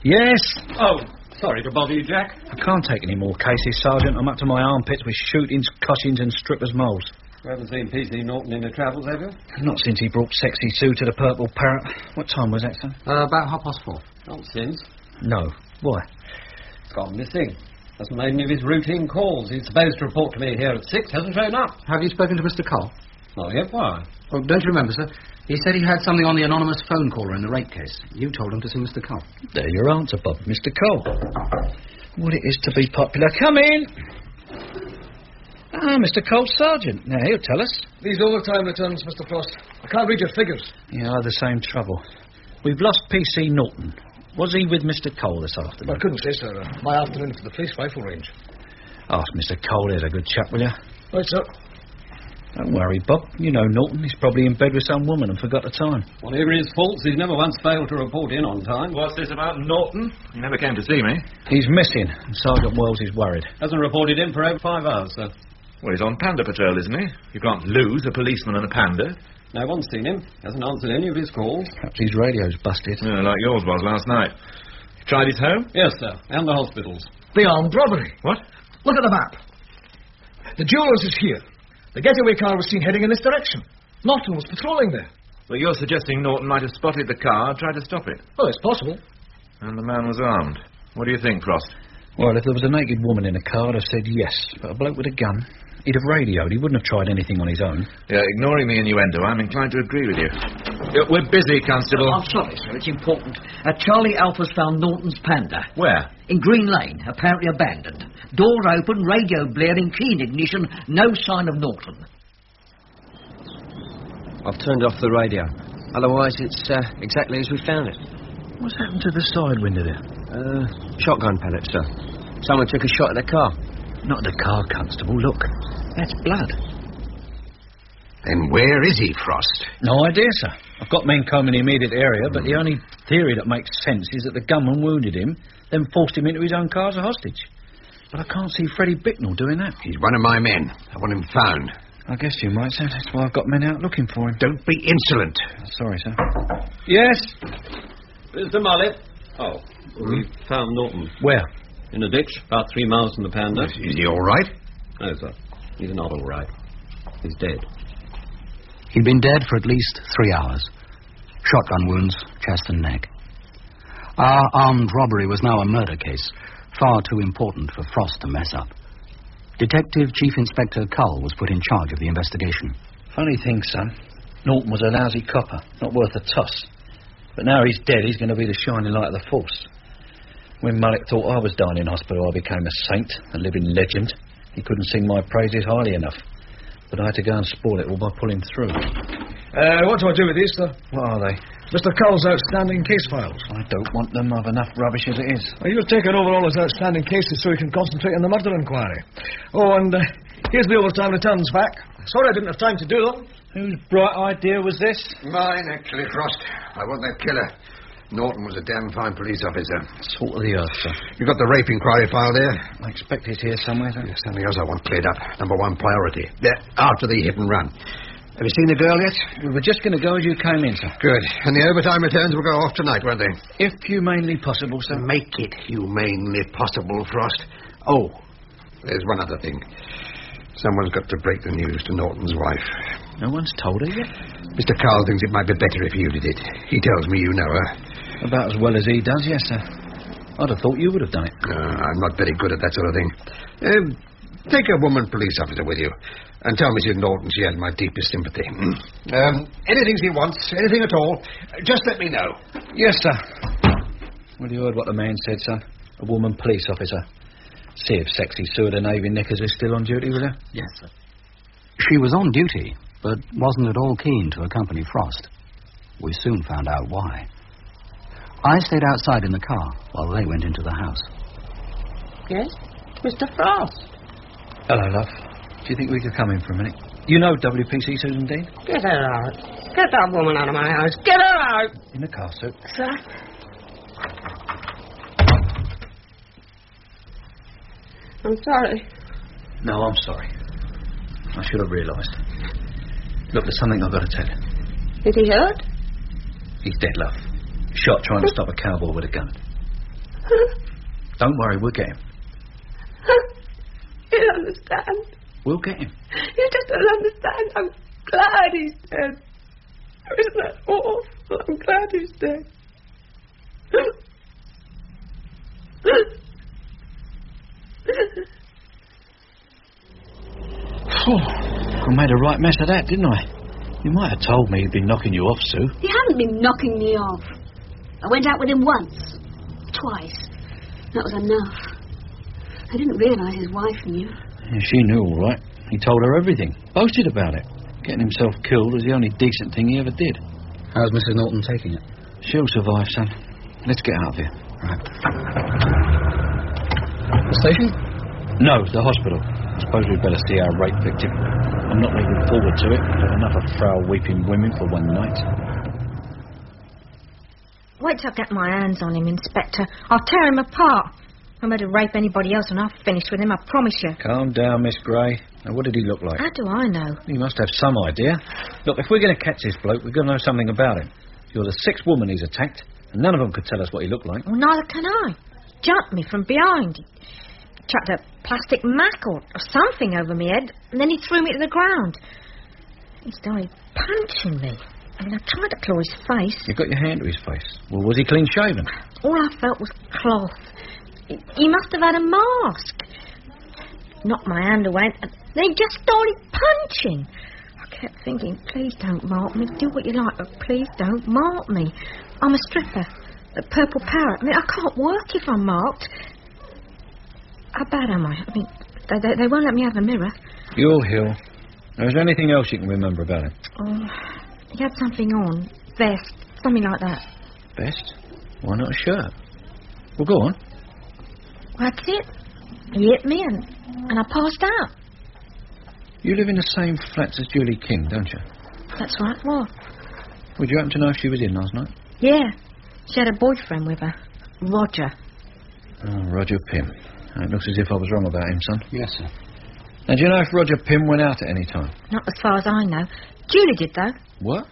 Yes? Oh, sorry to bother you, Jack. I can't take any more cases, Sergeant. I'm up to my armpits with shootings, cuttings and strippers' moles. You haven't seen P.C. Norton in the travels, have you? Not since he brought Sexy Sue to the Purple Parrot. What time was that, sir? About 4:30. Not since. No. Why? He's gone missing. Hasn't made any of his routine calls. He's supposed to report to me here at 6. Hasn't shown up. Have you spoken to Mr. Cole? Not yet. Why? Well, don't you remember, sir? He said he had something on the anonymous phone caller in the rape case. You told him to see Mr. Cole. There your answer, Bob. Mr. Cole. What it is to be popular. Come in. Ah, Mr. Cole, Sergeant. Now, he'll tell us. These overtime returns, Mr. Frost. I can't read your figures. Yeah, the same trouble. We've lost P.C. Norton. Was he with Mr. Cole this afternoon? I couldn't say, sir. My afternoon for the police rifle range. Ask Mr. Cole. There's a good chap, will you? Right, sir. Don't worry, Bob. You know Norton. He's probably in bed with some woman and forgot the time. Whatever his faults, he's never once failed to report in on time. What's this about Norton? He never came to see me. He's missing, and Sergeant Wells is worried. Hasn't reported in for over 5 hours, sir. Well, he's on panda patrol, isn't he? You can't lose a policeman and a panda. No one's seen him. Hasn't answered any of his calls. Perhaps his radio's busted. Yeah, like yours was last night. You tried his home? Yes, sir. And the hospitals. The armed robbery. What? Look at the map. The jeweller's is here. The getaway car was seen heading in this direction. Norton was patrolling there. Well, you're suggesting Norton might have spotted the car and tried to stop it. Oh, it's possible. And the man was armed. What do you think, Frost? Well, if there was a naked woman in the car, I'd have said yes. But a bloke with a gun, he'd have radioed. He wouldn't have tried anything on his own. Yeah, ignoring the innuendo, I'm inclined to agree with you. We're busy, Constable. I'm sorry, sir. It's important. Charlie Alpha's found Norton's Panda. Where? In Green Lane, apparently abandoned. Door open, radio blaring, keen ignition, no sign of Norton. I've turned off the radio. Otherwise, it's exactly as we found it. What's happened to the side window there? Shotgun pellet, sir. Someone took a shot at the car. Not the car, Constable. Look. That's blood. Then where is he, Frost? No idea, sir. I've got men combing the immediate area, but the only theory that makes sense is that the gunman wounded him, then forced him into his own car as a hostage. But I can't see Freddie Bicknell doing that. He's one of my men. I want him found. I guess you might, sir. That's why I've got men out looking for him. Don't be insolent. Sorry, sir. Yes? Mr. Mullet. Oh, we found Norton. Where? In a ditch, about 3 miles from the Panda. Is he all right? No, sir. He's not all right. He's dead. He'd been dead for at least 3 hours. Shotgun wounds, chest and neck. Our armed robbery was now a murder case, far too important for Frost to mess up. Detective Chief Inspector Cull was put in charge of the investigation. Funny thing, son. Norton was a lousy copper, not worth a toss. But now he's dead, he's going to be the shining light of the force. When Mullet thought I was dying in hospital, I became a saint, a living legend. He couldn't sing my praises highly enough. But I had to go and spoil it all by pulling through. What do I do with these, sir? What are they? Mr. Cole's outstanding case files. I don't want them. I've enough rubbish as it is. Well, you've taken over all his outstanding cases so he can concentrate on the murder inquiry. Oh, and here's the overtime returns back. Sorry I didn't have time to do them. Whose bright idea was this? Mine, actually, Frost. I want that killer. Norton was a damn fine police officer. Salt of the earth, sir. You got the rape inquiry file there? I expect it's here somewhere, sir. There's something else I want cleared up. Number one priority. After the hit and run. Have you seen the girl yet? We were just going to go as you came in, sir. Good. And the overtime returns will go off tonight, won't they? If humanely possible, sir. Make it humanely possible, Frost. Oh, there's one other thing. Someone's got to break the news to Norton's wife. No one's told her yet? Mr. Carl thinks it might be better if you did it. He tells me you know her. About as well as he does, yes, sir. I'd have thought you would have done it. I'm not very good at that sort of thing. Take a woman police officer with you and tell Mrs. Norton she has my deepest sympathy. Anything she wants, anything at all, just let me know. Yes, sir. Well, you heard what the man said, son. A woman police officer. See if sexy Sue of the Navy knickers is still on duty with her. Yes, sir. She was on duty, but wasn't at all keen to accompany Frost. We soon found out why. I stayed outside in the car while they went into the house. Yes, Mr. Frost. Hello, love. Do you think we could come in for a minute? You know WPC Susan Dean? Get her out. Get that woman out of my house. Get her out. In the car, Sue. Sir? I'm sorry. No, I'm sorry. I should have realised. Look, there's something I've got to tell you. Is he hurt? He's dead, love. Shot trying to stop a cowboy with a gun. Don't worry, we'll get him. You don't understand. We'll get him. You just don't understand. I'm glad he's dead. Isn't that awful? I'm glad he's dead. I made a right mess of that, didn't I? You might have told me he'd been knocking you off, Sue. He hadn't been knocking me off. I went out with him once. Twice. That was enough. I didn't realise his wife knew. Yeah, she knew all right. He told her everything. Boasted about it. Getting himself killed was the only decent thing he ever did. How's Mrs. Norton taking it? She'll survive, son. Let's get out of here. Right. The station? No, the hospital. I suppose we'd better see our rape victim. I'm not looking forward to it. Got enough of frail weeping women for one night. Wait till I get my hands on him, Inspector. I'll tear him apart. I'm going to rape anybody else and I'll finish with him, I promise you. Calm down, Miss Gray. Now, what did he look like? How do I know? You must have some idea. Look, if we're going to catch this bloke, we've got to know something about him. You're the sixth woman he's attacked, and none of them could tell us what he looked like. Well, neither can I. Jumped me from behind. He chucked a plastic mac or something over my head, and then he threw me to the ground. He started punching me. I mean, I tried to claw his face. You got your hand to his face. Well, was he clean shaven? All I felt was cloth. He must have had a mask. Knocked my hand away, and then he just started punching. I kept thinking, please don't mark me. Do what you like, but please don't mark me. I'm a stripper, a purple parrot. I mean, I can't work if I'm marked. How bad am I? I mean, they won't let me have a mirror. You'll heal. Now, is there anything else you can remember about him? Oh, he had something on. Vest, something like that. Vest? Why not a shirt? Well, go on. That's it. He hit me and I passed out. You live in the same flats as Julie King, don't you? That's right, what? Would you happen to know if she was in last night? Yeah. She had a boyfriend with her. Roger. Oh, Roger Pym. It looks as if I was wrong about him, son. Yes, sir. Now, do you know if Roger Pym went out at any time? Not as far as I know. Julie did, though. What?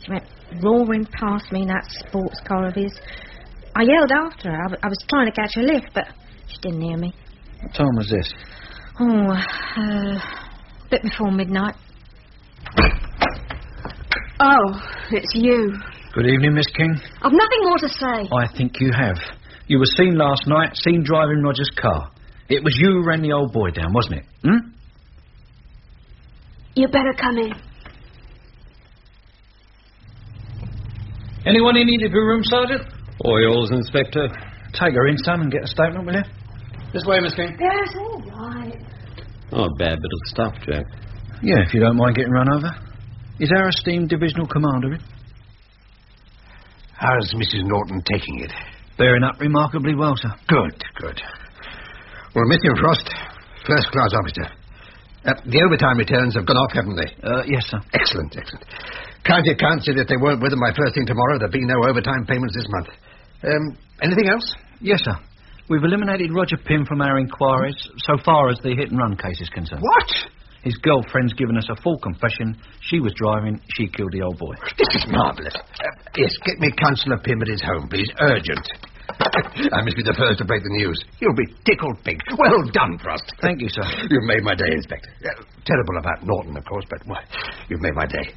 She went roaring past me in that sports car of his. I yelled after her. I was trying to catch a lift, but she didn't hear me. What time was this? Oh, a bit before midnight. Oh, it's you. Good evening, Miss King. I've nothing more to say. I think you have. You were seen last night, seen driving Roger's car. It was you who ran the old boy down, wasn't it? Hmm? You better come in. Anyone in either of your room, Sergeant? Oils, Inspector. Take her in, son, and get a statement, will you? This way, Miss King. Yes, all right. Oh, bad bit of stuff, Jack. Yeah, if you don't mind getting run over. Is our esteemed divisional commander in? How's Mrs. Norton taking it? Bearing up remarkably well, sir. Good, good. Well, Mr. Frost, first-class officer. The overtime returns have gone off, haven't they? Yes, sir. Excellent, excellent. County account said if they weren't with them by first thing tomorrow, there'd be no overtime payments this month. Anything else? Yes, sir. We've eliminated Roger Pym from our inquiries so far as the hit-and-run case is concerned. What? His girlfriend's given us a full confession. She was driving. She killed the old boy. This is marvellous. Yes, get me Councillor Pym at his home, please. Urgent. I must be the first to break the news. You'll be tickled pink. Well done, Frost. Thank you, sir. You've made my day, Inspector. Terrible about Norton, of course, but well, you've made my day.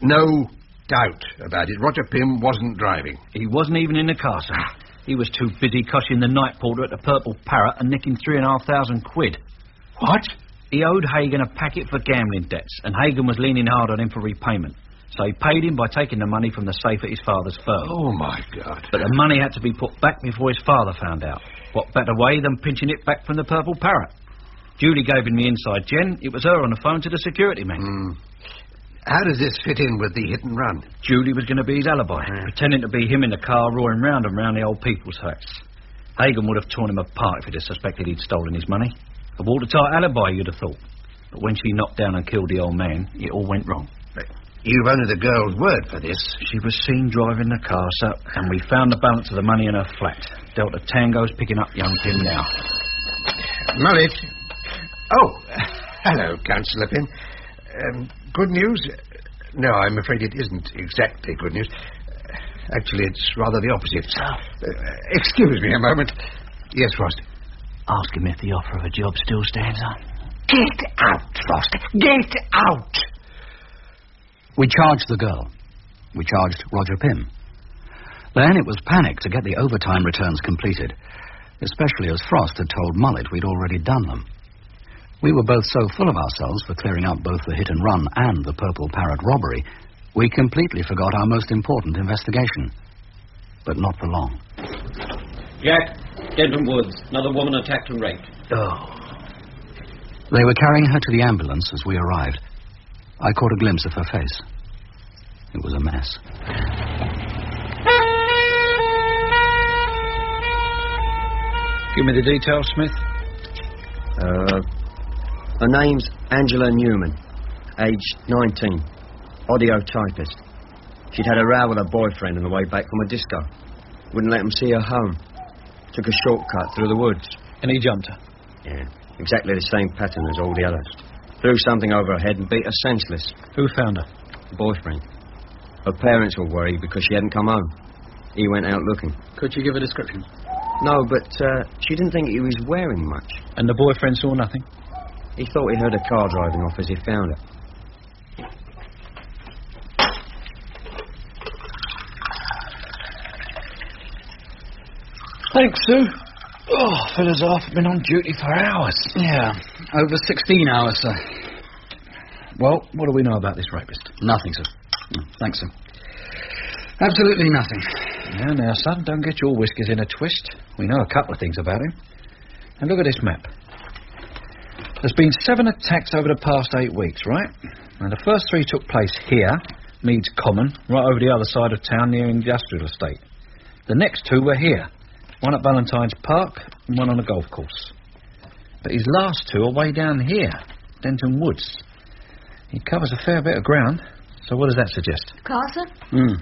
No doubt about it. Roger Pym wasn't driving. He wasn't even in the car, sir. He was too busy cushing the night porter at the Purple Parrot and nicking £3,500. What? He owed Hagen a packet for gambling debts, and Hagen was leaning hard on him for repayment. So he paid him by taking the money from the safe at his father's firm. Oh, my God. But the money had to be put back before his father found out. What better way than pinching it back from the Purple Parrot? Julie gave him the inside gen. It was her on the phone to the security man. How does this fit in with the hit and run? Julie was going to be his alibi, pretending to be him in the car roaring round and round the old people's huts. Hagen would have torn him apart if he'd have suspected he'd stolen his money. A watertight alibi, you'd have thought. But when she knocked down and killed the old man, it all went wrong. You've only the girl's word for this. She was seen driving the car, sir, and we found the balance of the money in her flat. Delta Tango's picking up young Pym now. Mullet. Oh, hello, Councillor Pym. Good news? No, I'm afraid it isn't exactly good news. Actually, it's rather the opposite. Excuse me a moment. Yes, Frost. Ask him if the offer of a job still stands on. Get out, Frost. Get out! We charged the girl. We charged Roger Pym. Then it was panic to get the overtime returns completed, especially as Frost had told Mullet we'd already done them. We were both so full of ourselves for clearing up both the hit-and-run and the Purple Parrot robbery, we completely forgot our most important investigation. But not for long. Jack, Denton Woods. Another woman attacked and raped. Oh. They were carrying her to the ambulance as we arrived. I caught a glimpse of her face. It was a mess. Give me the details, Smith. Her name's Angela Newman, aged 19, audio typist. She'd had a row with her boyfriend on the way back from a disco. Wouldn't let him see her home. Took a shortcut through the woods. And he jumped her? Yeah, exactly the same pattern as all the others. Threw something over her head and beat her senseless. Who found her? The boyfriend. Her parents were worried because she hadn't come home. He went out looking. Could you give a description? No, but she didn't think he was wearing much. And the boyfriend saw nothing? He thought he heard a car driving off as he found her. Thanks, Sue. Oh, fellas off. Been on duty for hours. Yeah, over 16 hours, sir. Well, what do we know about this rapist? Nothing, sir. Thanks, sir. Absolutely nothing. Now, son, don't get your whiskers in a twist. We know a couple of things about him. And look at this map. There's been 7 attacks over the past 8 weeks, right? And the first 3 took place here, Meads Common, right over the other side of town near Industrial Estate. The next 2 were here. One at Valentine's Park and one on a golf course. But his last 2 are way down here, Denton Woods. He covers a fair bit of ground. So what does that suggest? Car, sir?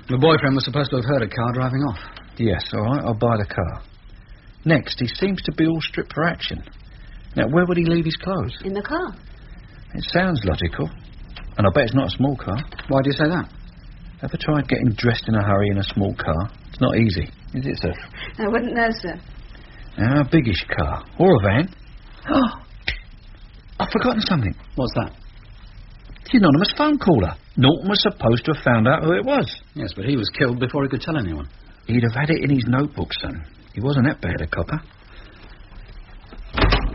The boyfriend was supposed to have heard a car driving off. Yes, all right, I'll buy the car. Next, he seems to be all stripped for action. Now, where would he leave his clothes? In the car. It sounds logical. And I bet it's not a small car. Why do you say that? Ever tried getting dressed in a hurry in a small car? It's not easy, is it, sir? I wouldn't know, sir. Now, a biggish car. Or a van. Oh, I've forgotten something. What's that? The anonymous phone caller. Norton was supposed to have found out who it was. Yes, but he was killed before he could tell anyone. He'd have had it in his notebook, son. He wasn't that bad a copper.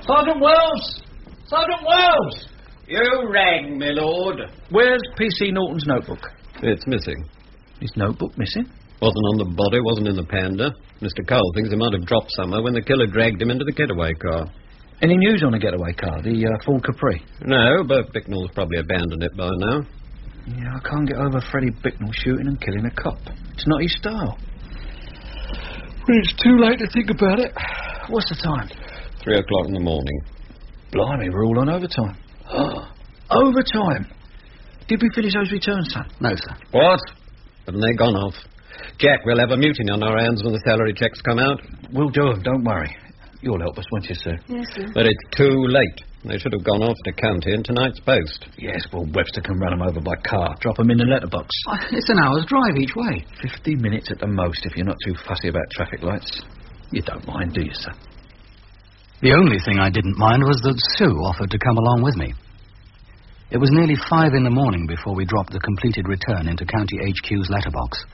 Sergeant Wells! Sergeant Wells! You rang, my lord. Where's PC Norton's notebook? It's missing. His notebook missing? Wasn't on the body, wasn't in the Panda. Mr. Cole thinks he might have dropped somewhere when the killer dragged him into the getaway car. Any news on the getaway car, the Ford Capri? No, but Bicknell's probably abandoned it by now. Yeah, I can't get over Freddie Bicknell shooting and killing a cop. It's not his style. But it's too late to think about it. What's the time? 3 o'clock in the morning. Blimey, we're all on overtime. Overtime? Did we finish those returns, son? No, sir. What? Haven't they gone off? Jack, we'll have a mutiny on our hands when the salary checks come out. We'll do 'em, don't worry. You'll help us, won't you, sir? Yes, sir. But it's too late. They should have gone off to county in tonight's post. Yes, well, Webster can run 'em over by car. Drop 'em in the letterbox. Oh, it's an hour's drive each way. 50 minutes at the most if you're not too fussy about traffic lights. You don't mind, do you, sir? The only thing I didn't mind was that Sue offered to come along with me. It was nearly 5 in the morning before we dropped the completed return into County HQ's letterbox.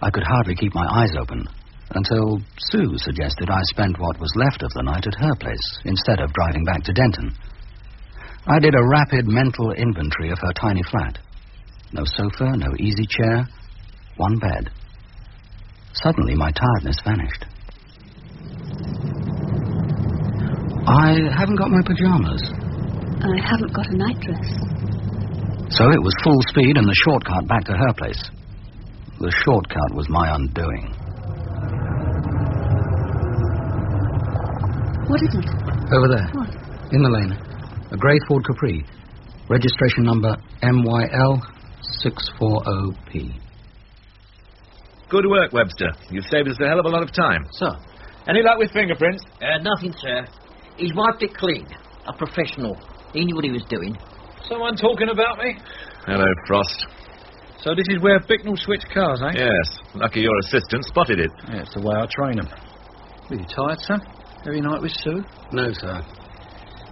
I could hardly keep my eyes open until Sue suggested I spend what was left of the night at her place instead of driving back to Denton. I did a rapid mental inventory of her tiny flat. No sofa, no easy chair, one bed. Suddenly my tiredness vanished. I haven't got my pajamas. I haven't got a nightdress. So it was full speed and the shortcut back to her place. The shortcut was my undoing. What is it? Over there. What? In the lane. A grey Ford Capri. Registration number MYL640P. Good work, Webster. You've saved us a hell of a lot of time. Sir. Any luck with fingerprints? Nothing, sir. He's wiped it clean. A professional. He knew what he was doing. Someone talking about me? Hello, Frost. So this is where Bicknell switched cars, eh? Yes. Lucky your assistant spotted it. Yeah, it's the way I train 'em. Are you tired, son? Every night with Sue? No, sir.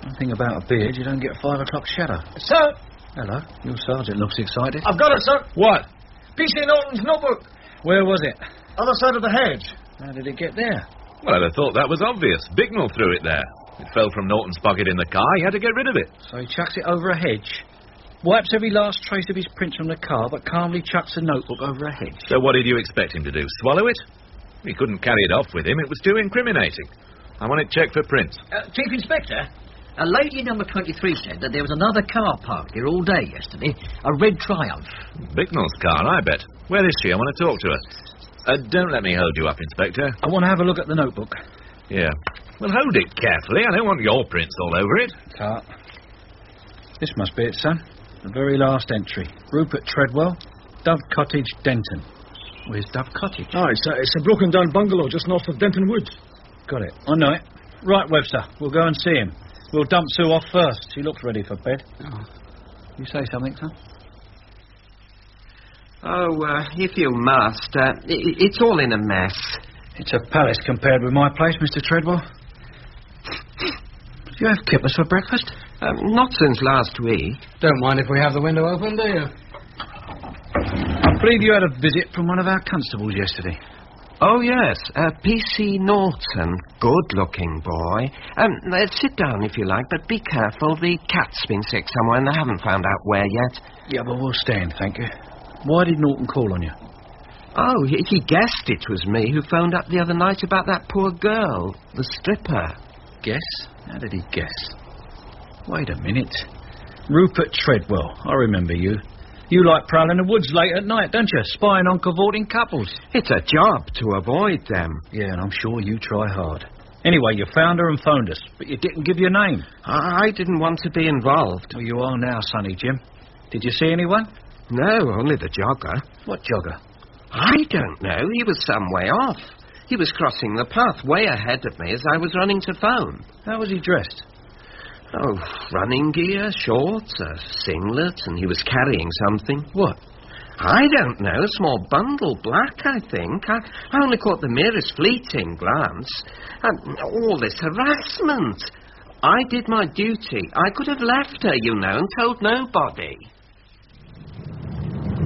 One thing about a beard, you don't get a 5 o'clock shadow. Sir! Hello. Your sergeant looks excited. I've got it, sir. What? PC Norton's notebook. Where was it? Other side of the hedge. How did it get there? Well, I'd have thought that was obvious. Bicknell threw it there. It fell from Norton's pocket in the car. He had to get rid of it. So he chucks it over a hedge, wipes every last trace of his prints from the car, but calmly chucks the notebook over a hedge. So what did you expect him to do? Swallow it? He couldn't carry it off with him. It was too incriminating. I want it checked for prints. Chief Inspector, a lady number 23 said that there was another car parked here all day yesterday. A red Triumph. Bicknell's car, I bet. Where is she? I want to talk to her. Don't let me hold you up, Inspector. I want to have a look at the notebook. Yeah. Well, hold it carefully. I don't want your prints all over it. Can't. This must be it, son. The very last entry. Rupert Treadwell, Dove Cottage, Denton. Where's Dove Cottage? Oh, it's a broken-down bungalow just north of Denton Woods. Got it. I know it. Right, Webster. We'll go and see him. We'll dump Sue off first. She looks ready for bed. Oh. You say something, son? Oh, if you must. It's all in a mess. It's a palace compared with my place, Mr. Treadwell. Do you have kippers for breakfast? Not since last week. Don't mind if we have the window open, do you? I believe you had a visit from one of our constables yesterday. Oh, yes. PC Norton. Good-looking boy. Sit down if you like, but be careful. The cat's been sick somewhere and they haven't found out where yet. Yeah, but we'll stand, thank you. Why did Norton call on you? Oh, he guessed it was me who phoned up the other night about that poor girl, the stripper. Guess? How did he guess? Wait a minute. Rupert Treadwell. I remember you. You like prowling the woods late at night, don't you? Spying on cavorting couples. It's a job to avoid them. Yeah, and I'm sure you try hard. Anyway, you found her and phoned us, but you didn't give your name. I didn't want to be involved. Well, you are now, Sonny Jim. Did you see anyone? No, only the jogger. What jogger? I don't know. He was some way off. He was crossing the path way ahead of me as I was running to phone. How was he dressed? Oh, running gear, shorts, a singlet, and he was carrying something. What? I don't know. A small bundle, black, I think. I only caught the merest fleeting glance. And all this harassment. I did my duty. I could have left her, you know, and told nobody.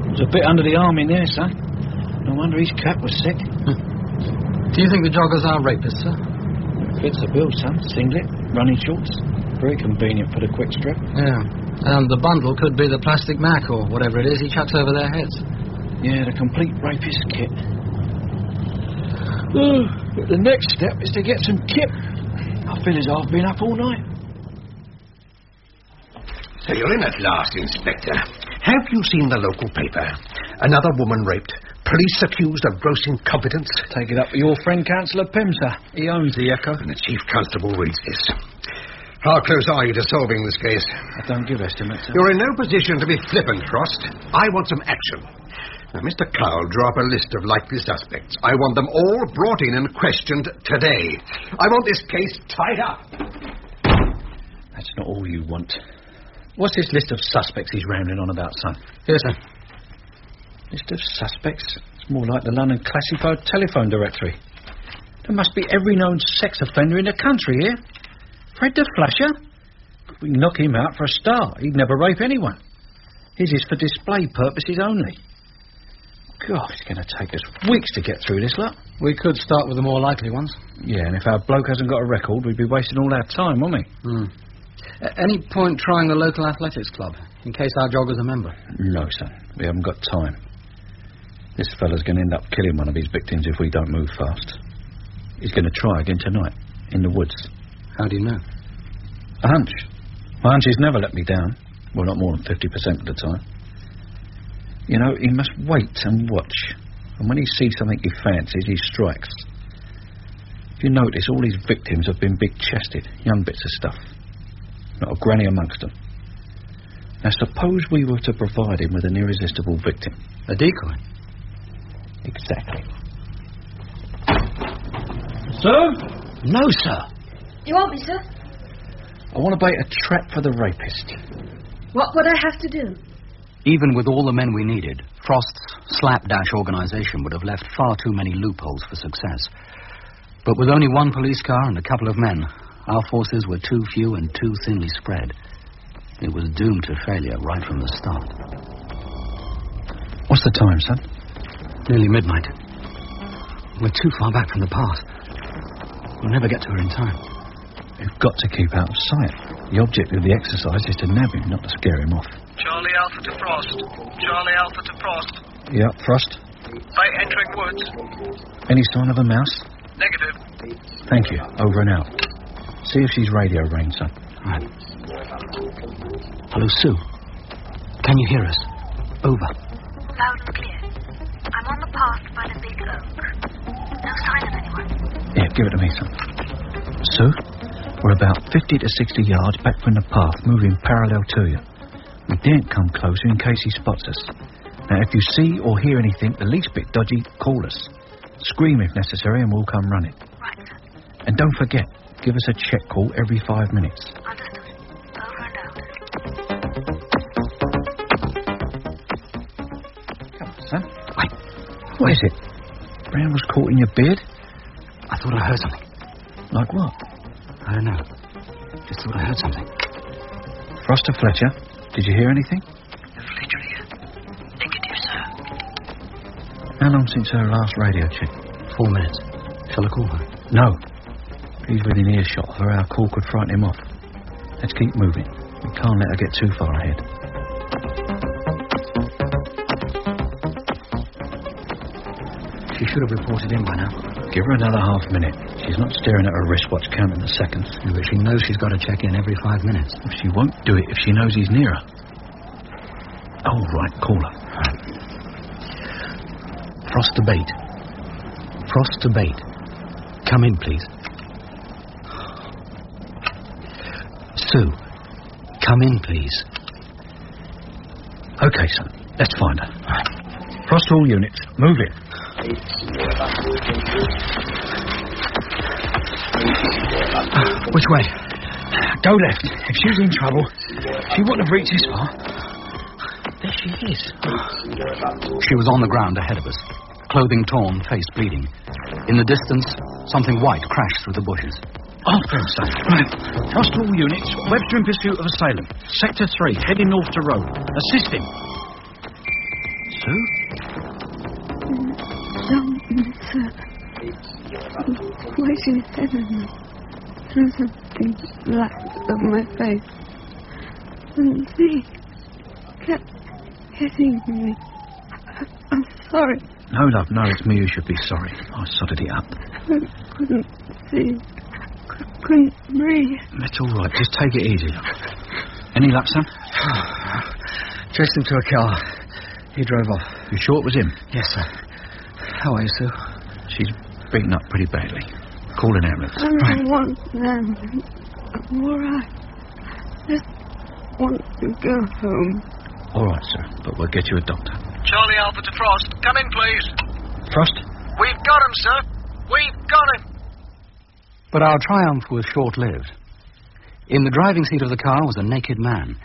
There's a bit under the arm in there, son. No wonder his cap was sick. Do you think the joggers are rapists, sir? Fits the bill, son. Singlet, running shorts. Very convenient for the quick strip. Yeah. And the bundle could be the plastic mac or whatever it is he chucks over their heads. Yeah, the complete rapist kit. But the next step is to get some kip. I feel as I've been up all night. So you're in at last, Inspector. Have you seen the local paper? Another woman raped. Police accused of gross incompetence. Take it up with your friend, Councillor Pym, sir. He owns the Echo. And the Chief Constable reads this. How close are you to solving this case? I don't give estimates. You're in no position to be flippant, Frost. I want some action. Now, Mr. Cowell, draw up a list of likely suspects. I want them all brought in and questioned today. I want this case tied up. That's not all you want. What's this list of suspects he's rambling on about, son? Yes, sir. List of suspects? It's more like the London Classified Telephone Directory. There must be every known sex offender in the country here. Fred the Flasher? We can knock him out for a start. He'd never rape anyone. His is for display purposes only. God, it's going to take us weeks to get through this lot. We could start with the more likely ones. Yeah, and if our bloke hasn't got a record, we'd be wasting all our time, wouldn't we? At any point trying the local athletics club, in case our jogger's a member? No, son. We haven't got time. This fella's going to end up killing one of his victims if we don't move fast. He's going to try again tonight, in the woods. How do you know? A hunch. My hunch has never let me down. Well, not more than 50% of the time. You know, he must wait and watch. And when he sees something he fancies, he strikes. If you notice, all his victims have been big-chested, young bits of stuff. Not a granny amongst them. Now, suppose we were to provide him with an irresistible victim. A decoy? Exactly. Sir? No, sir. You want me, sir? I want to bait a trap for the rapist. What would I have to do? Even with all the men we needed, Frost's slapdash organisation would have left far too many loopholes for success. But with only one police car and a couple of men, our forces were too few and too thinly spread. It was doomed to failure right from the start. What's the time, son? Nearly midnight. We're too far back from the path. We'll never get to her in time. We've got to keep out of sight. The object of the exercise is to nab him, not to scare him off. Charlie Alpha to Frost. Charlie Alpha to Frost. Yeah, Frost. Sight entering woods. Any sign of a mouse? Negative. Thank you. Over and out. See if she's radio range, son. Right. Hello, Sue. Can you hear us? Over. Loud and clear. I'm on the path by the big oak. No sign of anyone. Yeah, give it to me, son. Sue, we're about 50 to 60 yards back from the path, moving parallel to you. We daren't come closer in case he spots us. Now, if you see or hear anything the least bit dodgy, call us. Scream if necessary and we'll come running. Right, sir. And don't forget, give us a check call every 5 minutes. Understood. Over and out. Come on, son. Wait. What is it? Brown was caught in your beard? I thought I heard something. Like what? I don't know. Just thought I heard something. Frost or Fletcher, did you hear anything? Fletcher here. Negative, sir. How long since her last radio check? 4 minutes. Shall I call her? No. He's within earshot of her. Our call could frighten him off. Let's keep moving. We can't let her get too far ahead. She should have reported in by now. Give her another half minute. She's not staring at her wristwatch counting the seconds. Yeah, but she knows she's got to check in every 5 minutes. Well, she won't do it if she knows he's near her. Oh, right, call her. Right. Frost to bait. Frost to bait. Come in, please. Sue, come in, please. Okay, son. Let's find her. Right. Frost all units. Move it. Which way? Go left. If she was in trouble, she wouldn't have reached this far. There she is. She was on the ground ahead of us. Clothing torn, face bleeding. In the distance, something white crashed through the bushes. After him, son. Right. Frost all units. Webster in pursuit of assailant. Sector 3, heading north to road. Assist him. Sue? Something, sir. Waiting ahead of me. Through something black over my face. And she kept hitting me. I'm sorry. No, love, no, it's me who should be sorry. I sodded it up. I couldn't see. Couldn't breathe. That's all right. Just take it easy, love. Any luck, son? Chased him to a car. He drove off. You sure it was him? Yes, sir. How are you, Sue? She's beaten up pretty badly. Call an ambulance. I don't want them. I'm all right. Just want to go home. All right, sir, but we'll get you a doctor. Charlie Alpha to Frost. Come in, please. Frost? We've got him, sir. We've got him. But our triumph was short-lived. In the driving seat of the car was a naked man.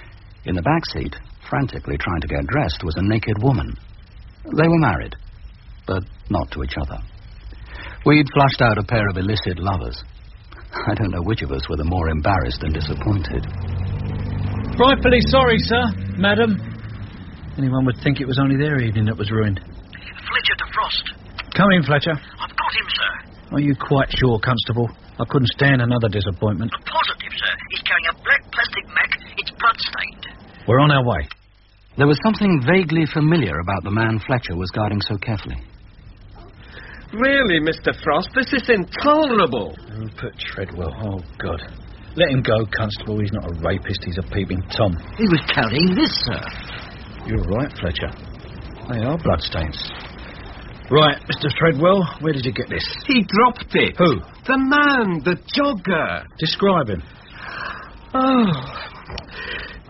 In the back seat, frantically trying to get dressed, was a naked woman. They were married, but not to each other. We'd flushed out a pair of illicit lovers. I don't know which of us were the more embarrassed and disappointed. Rightfully sorry, sir, madam. Anyone would think it was only their evening that was ruined. Fletcher to Frost. Come in, Fletcher. I've got him, sir. Are you quite sure, Constable? I couldn't stand another disappointment. Positive, sir. He's carrying a black plastic Mac. It's blood-stained. We're on our way. There was something vaguely familiar about the man Fletcher was guarding so carefully. Really, Mr. Frost, this is intolerable. Rupert Treadwell, oh, God. Let him go, Constable. He's not a rapist, he's a peeping Tom. He was carrying this, sir. You're right, Fletcher. They are bloodstains. Right, Mr. Treadwell, where did you get this? He dropped it. Who? The man, the jogger. Describe him. Oh,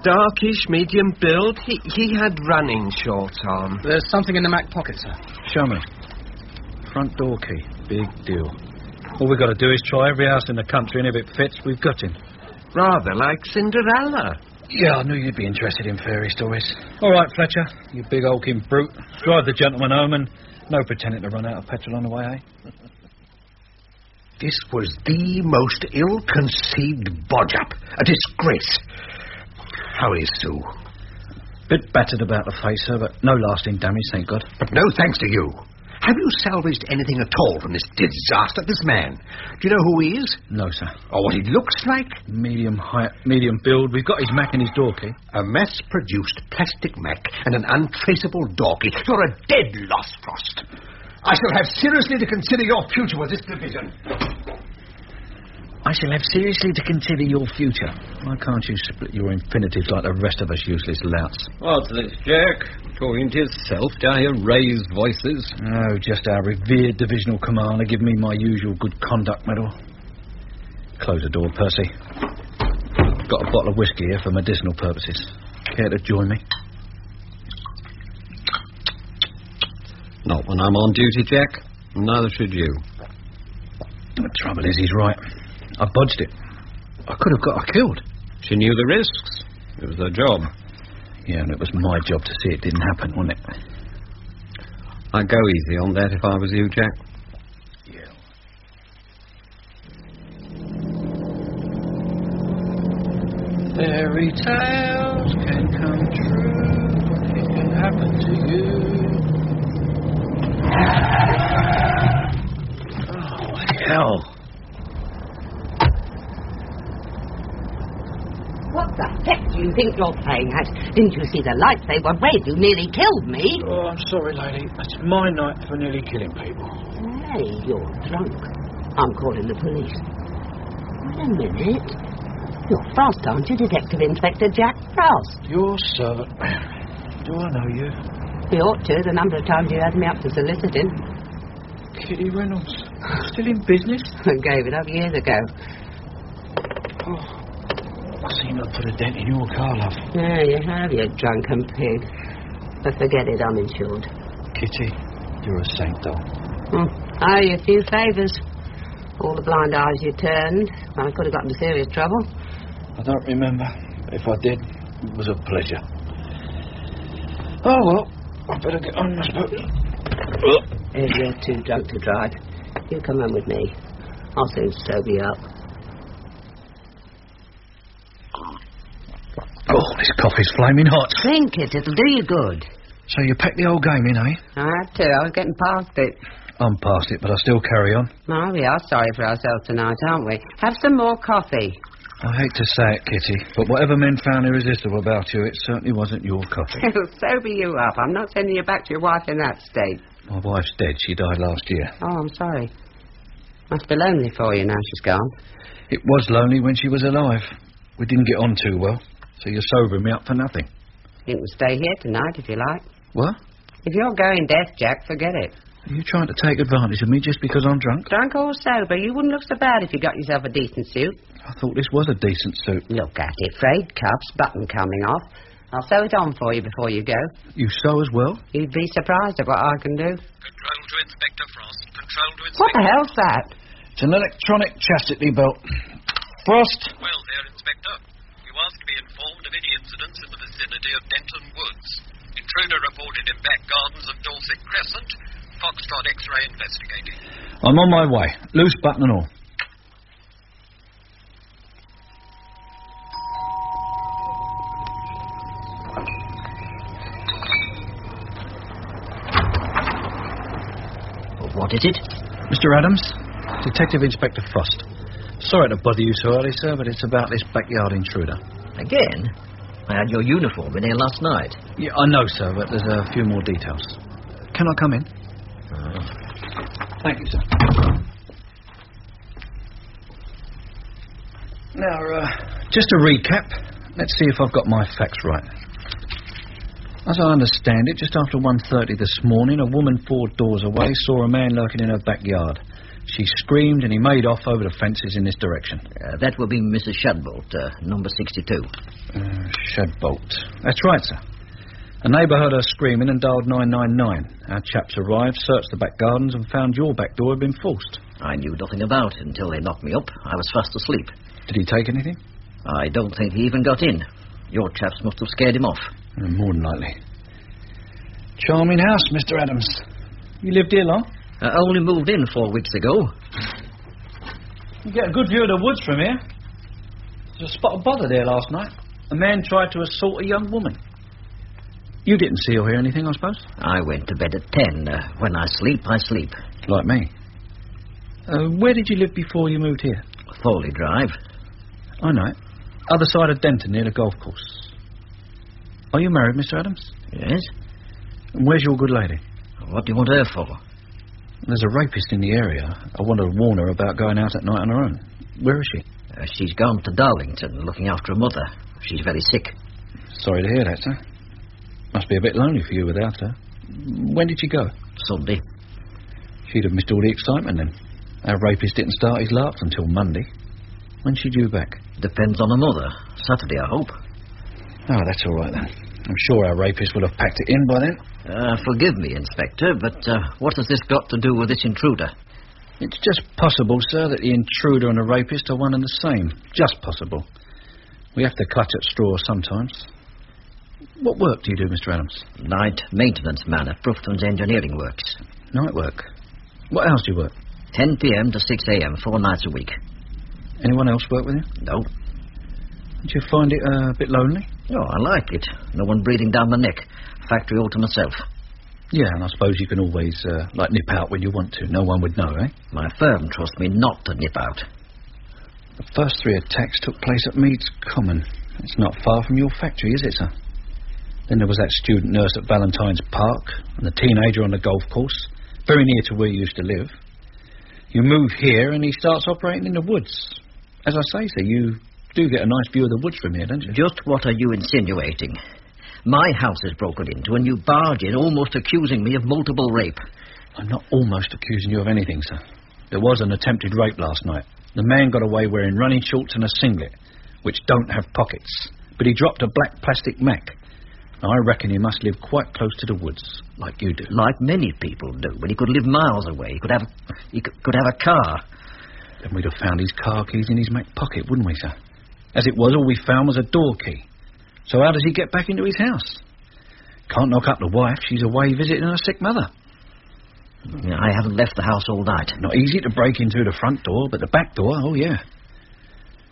darkish, medium build. He had running shorts on. There's something in the Mac pocket, sir. Show me. Front door key. Big deal. All we've got to do is try every house in the country, and if it fits, we've got him. Rather like Cinderella. Yeah, I knew you'd be interested in fairy stories. All right, Fletcher, you big hulking brute. Drive the gentleman home, and no pretending to run out of petrol on the way, eh? This was the most ill-conceived bodge-up. A disgrace. How is Sue? Bit battered about the face, sir, but no lasting damage, thank God. But no thanks to you. Have you salvaged anything at all from this disaster, this man? Do you know who he is? No, sir. Or what he looks like? Medium height, medium build. We've got his Mac and his door key. A mass-produced plastic Mac and an untraceable door key. You're a dead loss, Frost. I shall have seriously to consider your future with this division. I shall have seriously to consider your future. Why can't you split your infinitives like the rest of us useless louts? What's this, Jack? Talking to yourself? Do I hear raised voices? No, just our revered divisional commander give me my usual good conduct medal. Close the door, Percy. Got a bottle of whiskey here for medicinal purposes. Care to join me? Not when I'm on duty, Jack. Neither should you. The trouble is, he's right. I bodged it. I could have got her killed. She knew the risks. It was her job. Yeah, and it was my job to see it didn't happen, wasn't it? I'd go easy on that if I was you, Jack. Yeah. Fairy tales can come true. It can happen to you. Oh, hell. What the heck do you think you're playing at? Didn't you see the lights? They were red. You nearly killed me. Oh, I'm sorry, lady. It's my night for nearly killing people. Hey, you're drunk. I'm calling the police. Wait a minute. You're Frost, aren't you? Detective Inspector Jack Frost. Your servant. Do I know you? You ought to, the number of times you had me up for soliciting. Kitty Reynolds. Still in business? I gave it up years ago. Oh. I seem to put a dent in your car, love. Yeah, you have, you drunken pig. But forget it, I'm insured. Kitty, you're a saint, doll. I owe you a few favours. All the blind eyes you turned. I could have gotten into serious trouble. I don't remember. If I did, it was a pleasure. Oh, well, I better get on, I suppose. If you're too drunk to drive, you come home with me. I'll soon sober you up. Oh, this coffee's flaming hot. Drink it, it'll do you good. So you packed the old game in, eh? I had to, I was getting past it. I'm past it, but I still carry on. Oh, we are sorry for ourselves tonight, aren't we? Have some more coffee. I hate to say it, Kitty, but whatever men found irresistible about you, it certainly wasn't your coffee. It'll sober you up. I'm not sending you back to your wife in that state. My wife's dead. She died last year. Oh, I'm sorry. Must be lonely for you now she's gone. It was lonely when she was alive. We didn't get on too well. So you're sobering me up for nothing. You can stay here tonight if you like. What? If you're going deaf, Jack, forget it. Are you trying to take advantage of me just because I'm drunk? Drunk or sober, you wouldn't look so bad if you got yourself a decent suit. I thought this was a decent suit. Look at it, frayed cuffs, button coming off. I'll sew it on for you before you go. You sew as well? You'd be surprised at what I can do. Control to Inspector Frost. Control to Inspector... What the hell's that? It's an electronic chastity belt. Frost? Well there, Inspector. You asked to be informed of any incidents in the vicinity of Denton Woods. Intruder reported in back gardens of Dorset Crescent. Foxtrot X-ray investigating. I'm on my way. Loose button and all. What is it? Mr. Adams, Detective Inspector Frost. Sorry to bother you so early, sir, but it's about this backyard intruder. Again? I had your uniform in here last night. Yeah, I know, sir, but there's a few more details. Can I come in? Thank you, sir. Now, just to recap, let's see if I've got my facts right. As I understand it, just after 1:30 this morning, a woman 4 doors away saw a man lurking in her backyard. She screamed and he made off over the fences in this direction. That will be Mrs. Shadbolt, number 62. Shadbolt. That's right, sir. A neighbour heard her screaming and dialed 999. Our chaps arrived, searched the back gardens and found your back door had been forced. I knew nothing about it until they knocked me up. I was fast asleep. Did he take anything? I don't think he even got in. Your chaps must have scared him off. More than likely. Charming house, Mr. Adams. You lived here long? I only moved in 4 weeks ago. You get a good view of the woods from here. There's a spot of bother there last night. A man tried to assault a young woman. You didn't see or hear anything, I suppose? I went to bed at 10. When I sleep, I sleep. Like me. Where did you live before you moved here? Foley Drive. I know it. Other side of Denton, near the golf course. Are you married, Mr. Adams? Yes. And where's your good lady? What do you want her for? There's a rapist in the area. I want to warn her about going out at night on her own. Where is she? She's gone to Darlington, looking after her mother. She's very sick. Sorry to hear that, sir. Must be a bit lonely for you without her. When did she go? Sunday. She'd have missed all the excitement then. Our rapist didn't start his larks until Monday. When's she due back? Depends on her mother. Saturday, I hope. Oh, that's all right then. I'm sure our rapist will have packed it in by then. Forgive me, Inspector, but what has this got to do with this intruder? It's just possible, sir, that the intruder and the rapist are one and the same. Just possible. We have to clutch at straws sometimes. What work do you do, Mr. Adams? Night maintenance man at Brufton's Engineering Works. Night work? What hours do you work? 10 p.m. to 6 a.m., 4 nights a week. Anyone else work with you? No. Did you find it a bit lonely? Oh, I like it. No one breathing down my neck. Factory all to myself. Yeah, and I suppose you can always, nip out when you want to. No one would know, eh? My firm trusts me not to nip out. The first 3 attacks took place at Meads Common. It's not far from your factory, is it, sir? Then there was that student nurse at Valentine's Park, and the teenager on the golf course, very near to where you used to live. You move here, and he starts operating in the woods. As I say, sir, you do get a nice view of the woods from here, don't you? Just what are you insinuating? My house is broken into, and you barge in, almost accusing me of multiple rape. I'm not almost accusing you of anything, sir. There was an attempted rape last night. The man got away wearing running shorts and a singlet, which don't have pockets. But he dropped a black plastic Mac. I reckon he must live quite close to the woods, like you do. Like many people do, but he could live miles away. He could have a car. Then we'd have found his car keys in his Mac pocket, wouldn't we, sir? As it was, all we found was a door key. So how does he get back into his house? Can't knock up the wife. She's away visiting her sick mother. I haven't left the house all night. Not easy to break into the front door, but the back door, oh, yeah.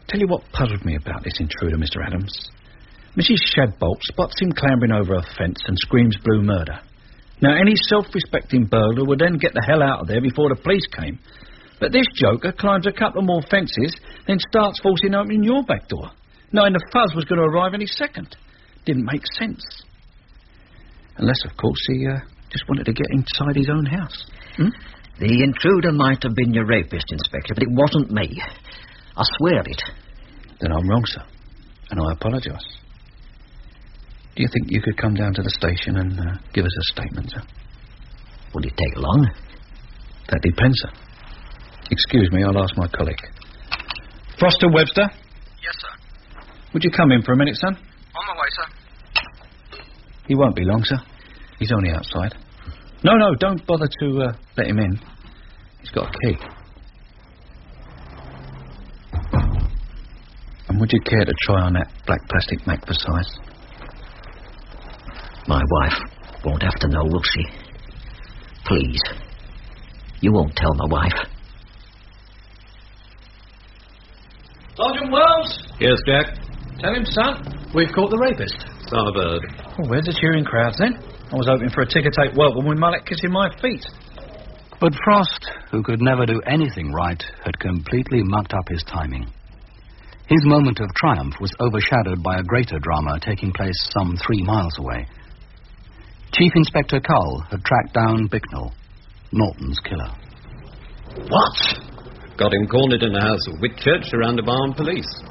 Tell you what puzzled me about this intruder, Mr. Adams. Mrs. Shadbolt spots him clambering over a fence and screams blue murder. Now, any self-respecting burglar would then get the hell out of there before the police came. But this joker climbs a couple more fences, then starts forcing open your back door, knowing the fuzz was going to arrive any second. Didn't make sense. Unless, of course, he just wanted to get inside his own house. The intruder might have been your rapist, Inspector, but it wasn't me. I swear it. Then I'm wrong, sir, and I apologise. Do you think you could come down to the station and give us a statement, sir? Would it take long? That depends, sir. Excuse me, I'll ask my colleague. Froster Webster? Yes, sir. Would you come in for a minute, son? On my way, sir. He won't be long, sir. He's only outside. No, don't bother to let him in. He's got a key. And would you care to try on that black plastic Mac besides? My wife won't have to know, will she? Please. You won't tell my wife. Sergeant Wells? Yes, Jack? Tell him, son. We've caught the rapist. Son of a bird. Oh, where's the cheering crowds, then? I was hoping for a ticker-tape welcome with Mullet kissing my feet. But Frost, who could never do anything right, had completely mucked up his timing. His moment of triumph was overshadowed by a greater drama taking place some 3 miles away. Chief Inspector Cull had tracked down Bicknell, Norton's killer. What? Got him cornered in the house of Broadchurch, surrounded by armed police.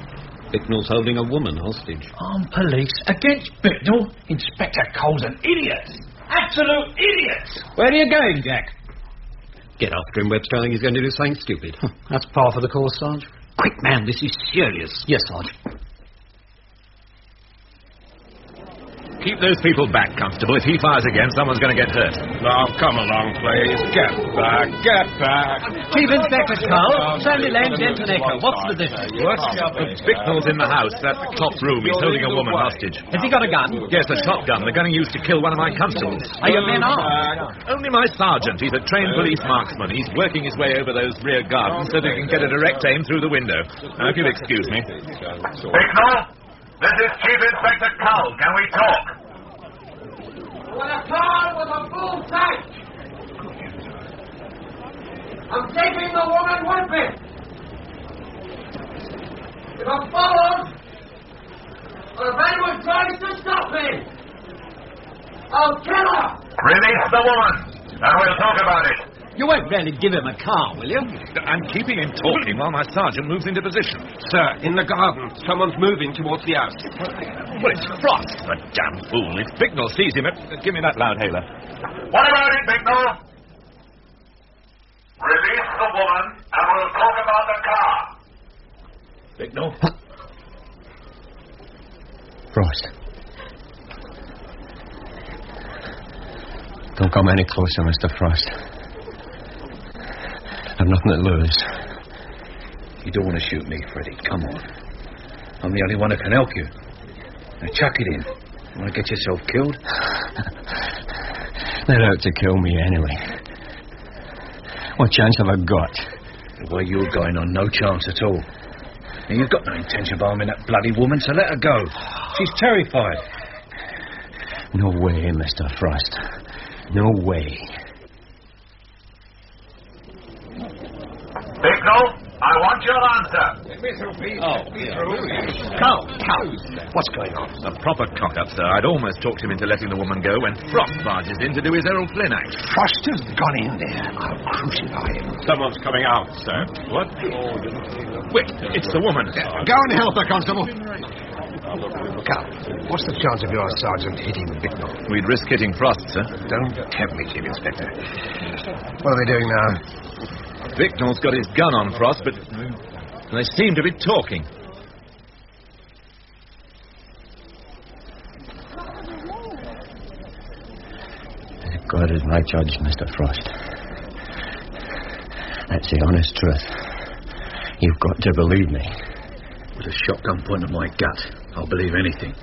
Bicknell's holding a woman hostage. Armed police against Bicknell? Inspector Cole's an idiot! Absolute idiot! Where are you going, Jack? Get after him, Webster. I think he's going to do something stupid. That's par for the course, Sarge. Quick, man, this is serious. Yes, Sarge. Keep those people back, Constable. If he fires again, someone's going to get hurt. Now, come along, please. Get back, get back. Chief Inspector Cull, Sandy Lane, Denton Acre. What's the business? What? Bicknell's in the house. That top room. He's holding a woman hostage. Has he got a gun? Yes, a shotgun. The gun he used to kill one of my constables. Are your men armed? Only my sergeant. He's a trained police marksman. He's working his way over those rear gardens so that he can get a direct aim through the window. Now, if you'll excuse me. Bicknell, this is Chief Inspector Cull. Can we talk? With a car with a full tank. I'm taking the woman with me. If I'm followed, or if anyone tries to stop me, I'll kill her. Release the woman, and we'll talk about it. You won't really give him a car, will you? I'm keeping him talking while my sergeant moves into position. Sir, in the garden. Someone's moving towards the house. Well, it's Frost, the damn fool. If Bicknell sees him, give me that loudhailer. What about it, Bicknell? Release the woman, and we'll talk about the car. Bicknell? Frost. Don't come any closer, Mr. Frost. I've nothing to lose. You don't want to shoot me, Freddie. Come on. I'm the only one who can help you. Now chuck it in. You want to get yourself killed? They're out to kill me anyway. What chance have I got? The way you're going on, no chance at all. And you've got no intention of harming that bloody woman, so let her go. She's terrified. No way, Mr. Frost. No way. Bicknell, I want your answer. Cull. What's going on? A proper cock-up, sir. I'd almost talked him into letting the woman go when Frost barges in to do his Errol Flynn act. Frost has gone in there. I'll crucify him. Someone's coming out, sir. What? Wait, it's the woman. Go and help her, Constable. Come. What's the chance of your sergeant hitting Bicknell? We'd risk hitting Frost, sir. Don't tempt me, Chief Inspector. What are they doing now? Bicknell's got his gun on Frost, but they seem to be talking. God is my judge, Mr. Frost. That's the honest truth. You've got to believe me. With a shotgun pointed at my gut, I'll believe anything.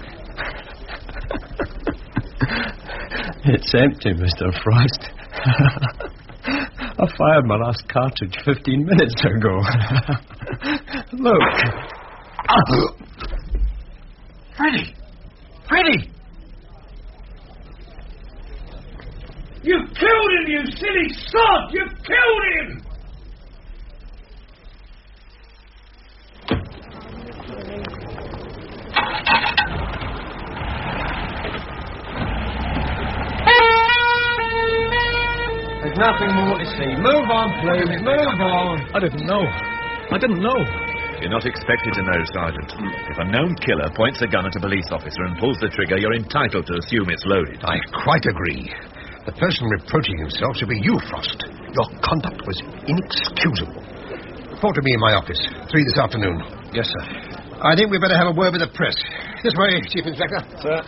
It's empty, Mr. Frost. I fired my last cartridge 15 minutes ago. Look. Freddie! Freddie! You killed him, you silly sod! You killed him! There's nothing more to see. Move on, please. Move on. I didn't know. You're not expected to know, Sergeant. If a known killer points a gun at a police officer and pulls the trigger, you're entitled to assume it's loaded. I quite agree. The person reproaching himself should be you, Frost. Your conduct was inexcusable. Report to me in my office, 3 this afternoon. Yes, sir. I think we'd better have a word with the press. This way, Chief Inspector. Sir.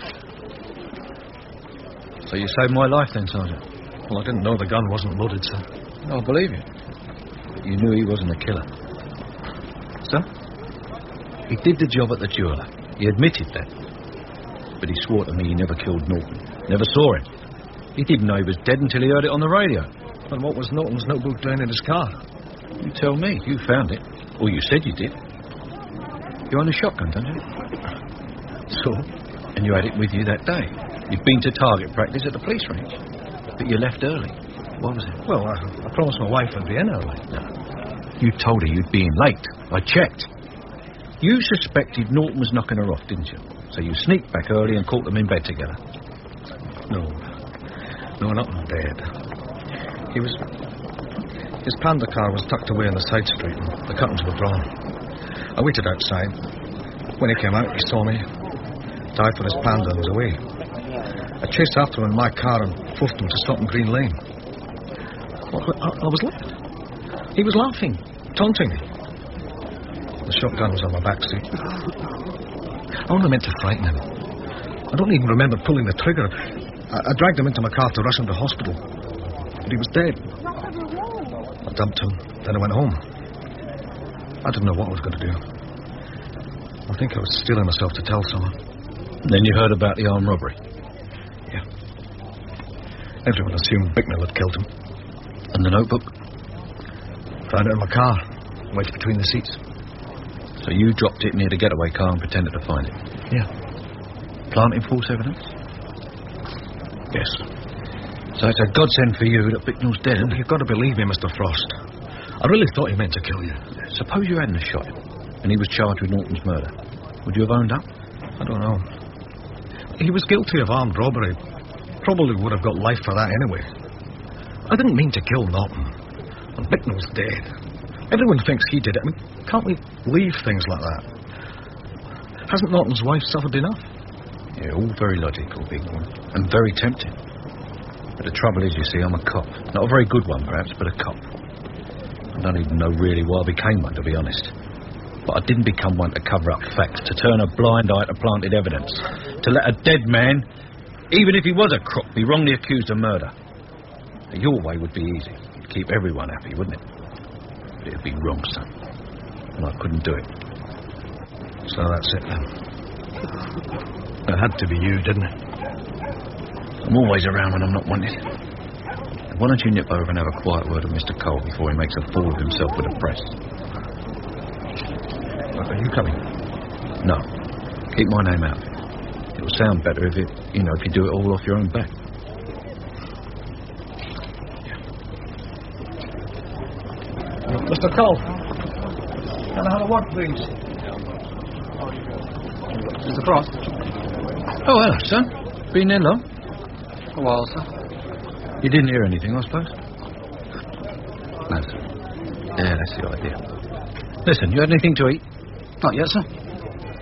So you saved my life then, Sergeant? Well, I didn't know the gun wasn't loaded, sir. I believe you. But you knew he wasn't a killer. So? He did the job at the jeweller. He admitted that. But he swore to me he never killed Norton. Never saw him. He didn't know he was dead until he heard it on the radio. And what was Norton's notebook doing in his car? You tell me. You found it. Or you said you did. You own a shotgun, don't you? So? And you had it with you that day. You'd been to target practice at the police range. But you left early. What was it? Well, I promised my wife I'd be in early. No. You told her you'd be in late. I checked. You suspected Norton was knocking her off, didn't you? So you sneaked back early and caught them in bed together. No, not dead. His Panda car was tucked away in the side street and the curtains were drawn. I waited outside. When he came out, he saw me, dived for his Panda and was away. I chased after him in my car and forced him to stop in Green Lane. I was left. He was laughing, taunting me. The shotgun was on my back seat. I only meant to frighten him. I don't even remember pulling the trigger. I dragged him into my car to rush him to hospital. But he was dead. I dumped him, then I went home. I didn't know what I was going to do. I think I was steeling myself to tell someone. Then you heard about the armed robbery? Yeah. Everyone assumed Bicknell had killed him. And the notebook? Found it in my car, wedged between the seats. So you dropped it near the getaway car and pretended to find it? Yeah. Planting false evidence? Yes. So it's a godsend for you that Bicknell's dead, isn't it? You've got to believe me, Mr. Frost. I really thought he meant to kill you. Suppose you hadn't shot him, and he was charged with Norton's murder. Would you have owned up? I don't know. He was guilty of armed robbery. Probably would have got life for that anyway. I didn't mean to kill Norton. And Bicknell's dead. Everyone thinks he did it. I mean, can't we leave things like that? Hasn't Norton's wife suffered enough? Yeah, all very logical, big one. And very tempting. But the trouble is, you see, I'm a cop. Not a very good one, perhaps, but a cop. I don't even know really why I became one, to be honest. But I didn't become one to cover up facts, to turn a blind eye to planted evidence, to let a dead man, even if he was a crook, be wrongly accused of murder. Your way would be easy. It'd keep everyone happy, wouldn't it? But it'd be wrong, son. And I couldn't do it. So that's it, then. It had to be you, didn't it? I'm always around when I'm not wanted. Why don't you nip over and have a quiet word with Mr. Cole before he makes a fool of himself with the press? Are you coming? No. Keep my name out of it. It'll sound better if if you do it all off your own back. Mr. Cole, can I have a word, please? Mr. Frost? Oh, hello, son. Been there long? A while, sir. You didn't hear anything, I suppose? No, sir. Yeah, that's the idea. Listen, you had anything to eat? Not yet, sir.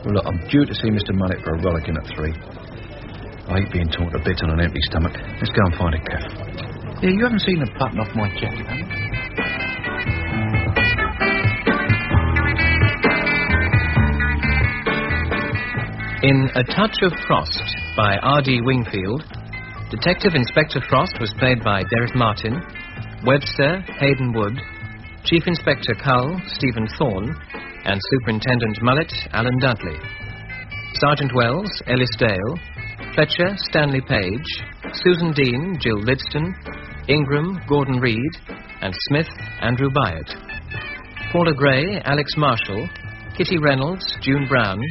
Well, look, I'm due to see Mr. Mullet for a rollicking at 3. I hate being taught a bit on an empty stomach. Let's go and find a cafe. Yeah, you haven't seen the button off my jacket, have you? In A Touch of Frost by R.D. Wingfield, Detective Inspector Frost was played by Derek Martin, Webster, Hayden Wood, Chief Inspector Cull, Stephen Thorne, and Superintendent Mullet, Alan Dudley. Sergeant Wells, Ellis Dale, Fletcher, Stanley Page, Susan Dean, Jill Lidston, Ingram, Gordon Reed, and Smith, Andrew Byatt. Paula Gray, Alex Marshall, Kitty Reynolds, June Brown,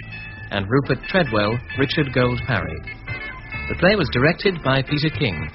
and Rupert Treadwell, Richard Gold Parry. The play was directed by Peter King.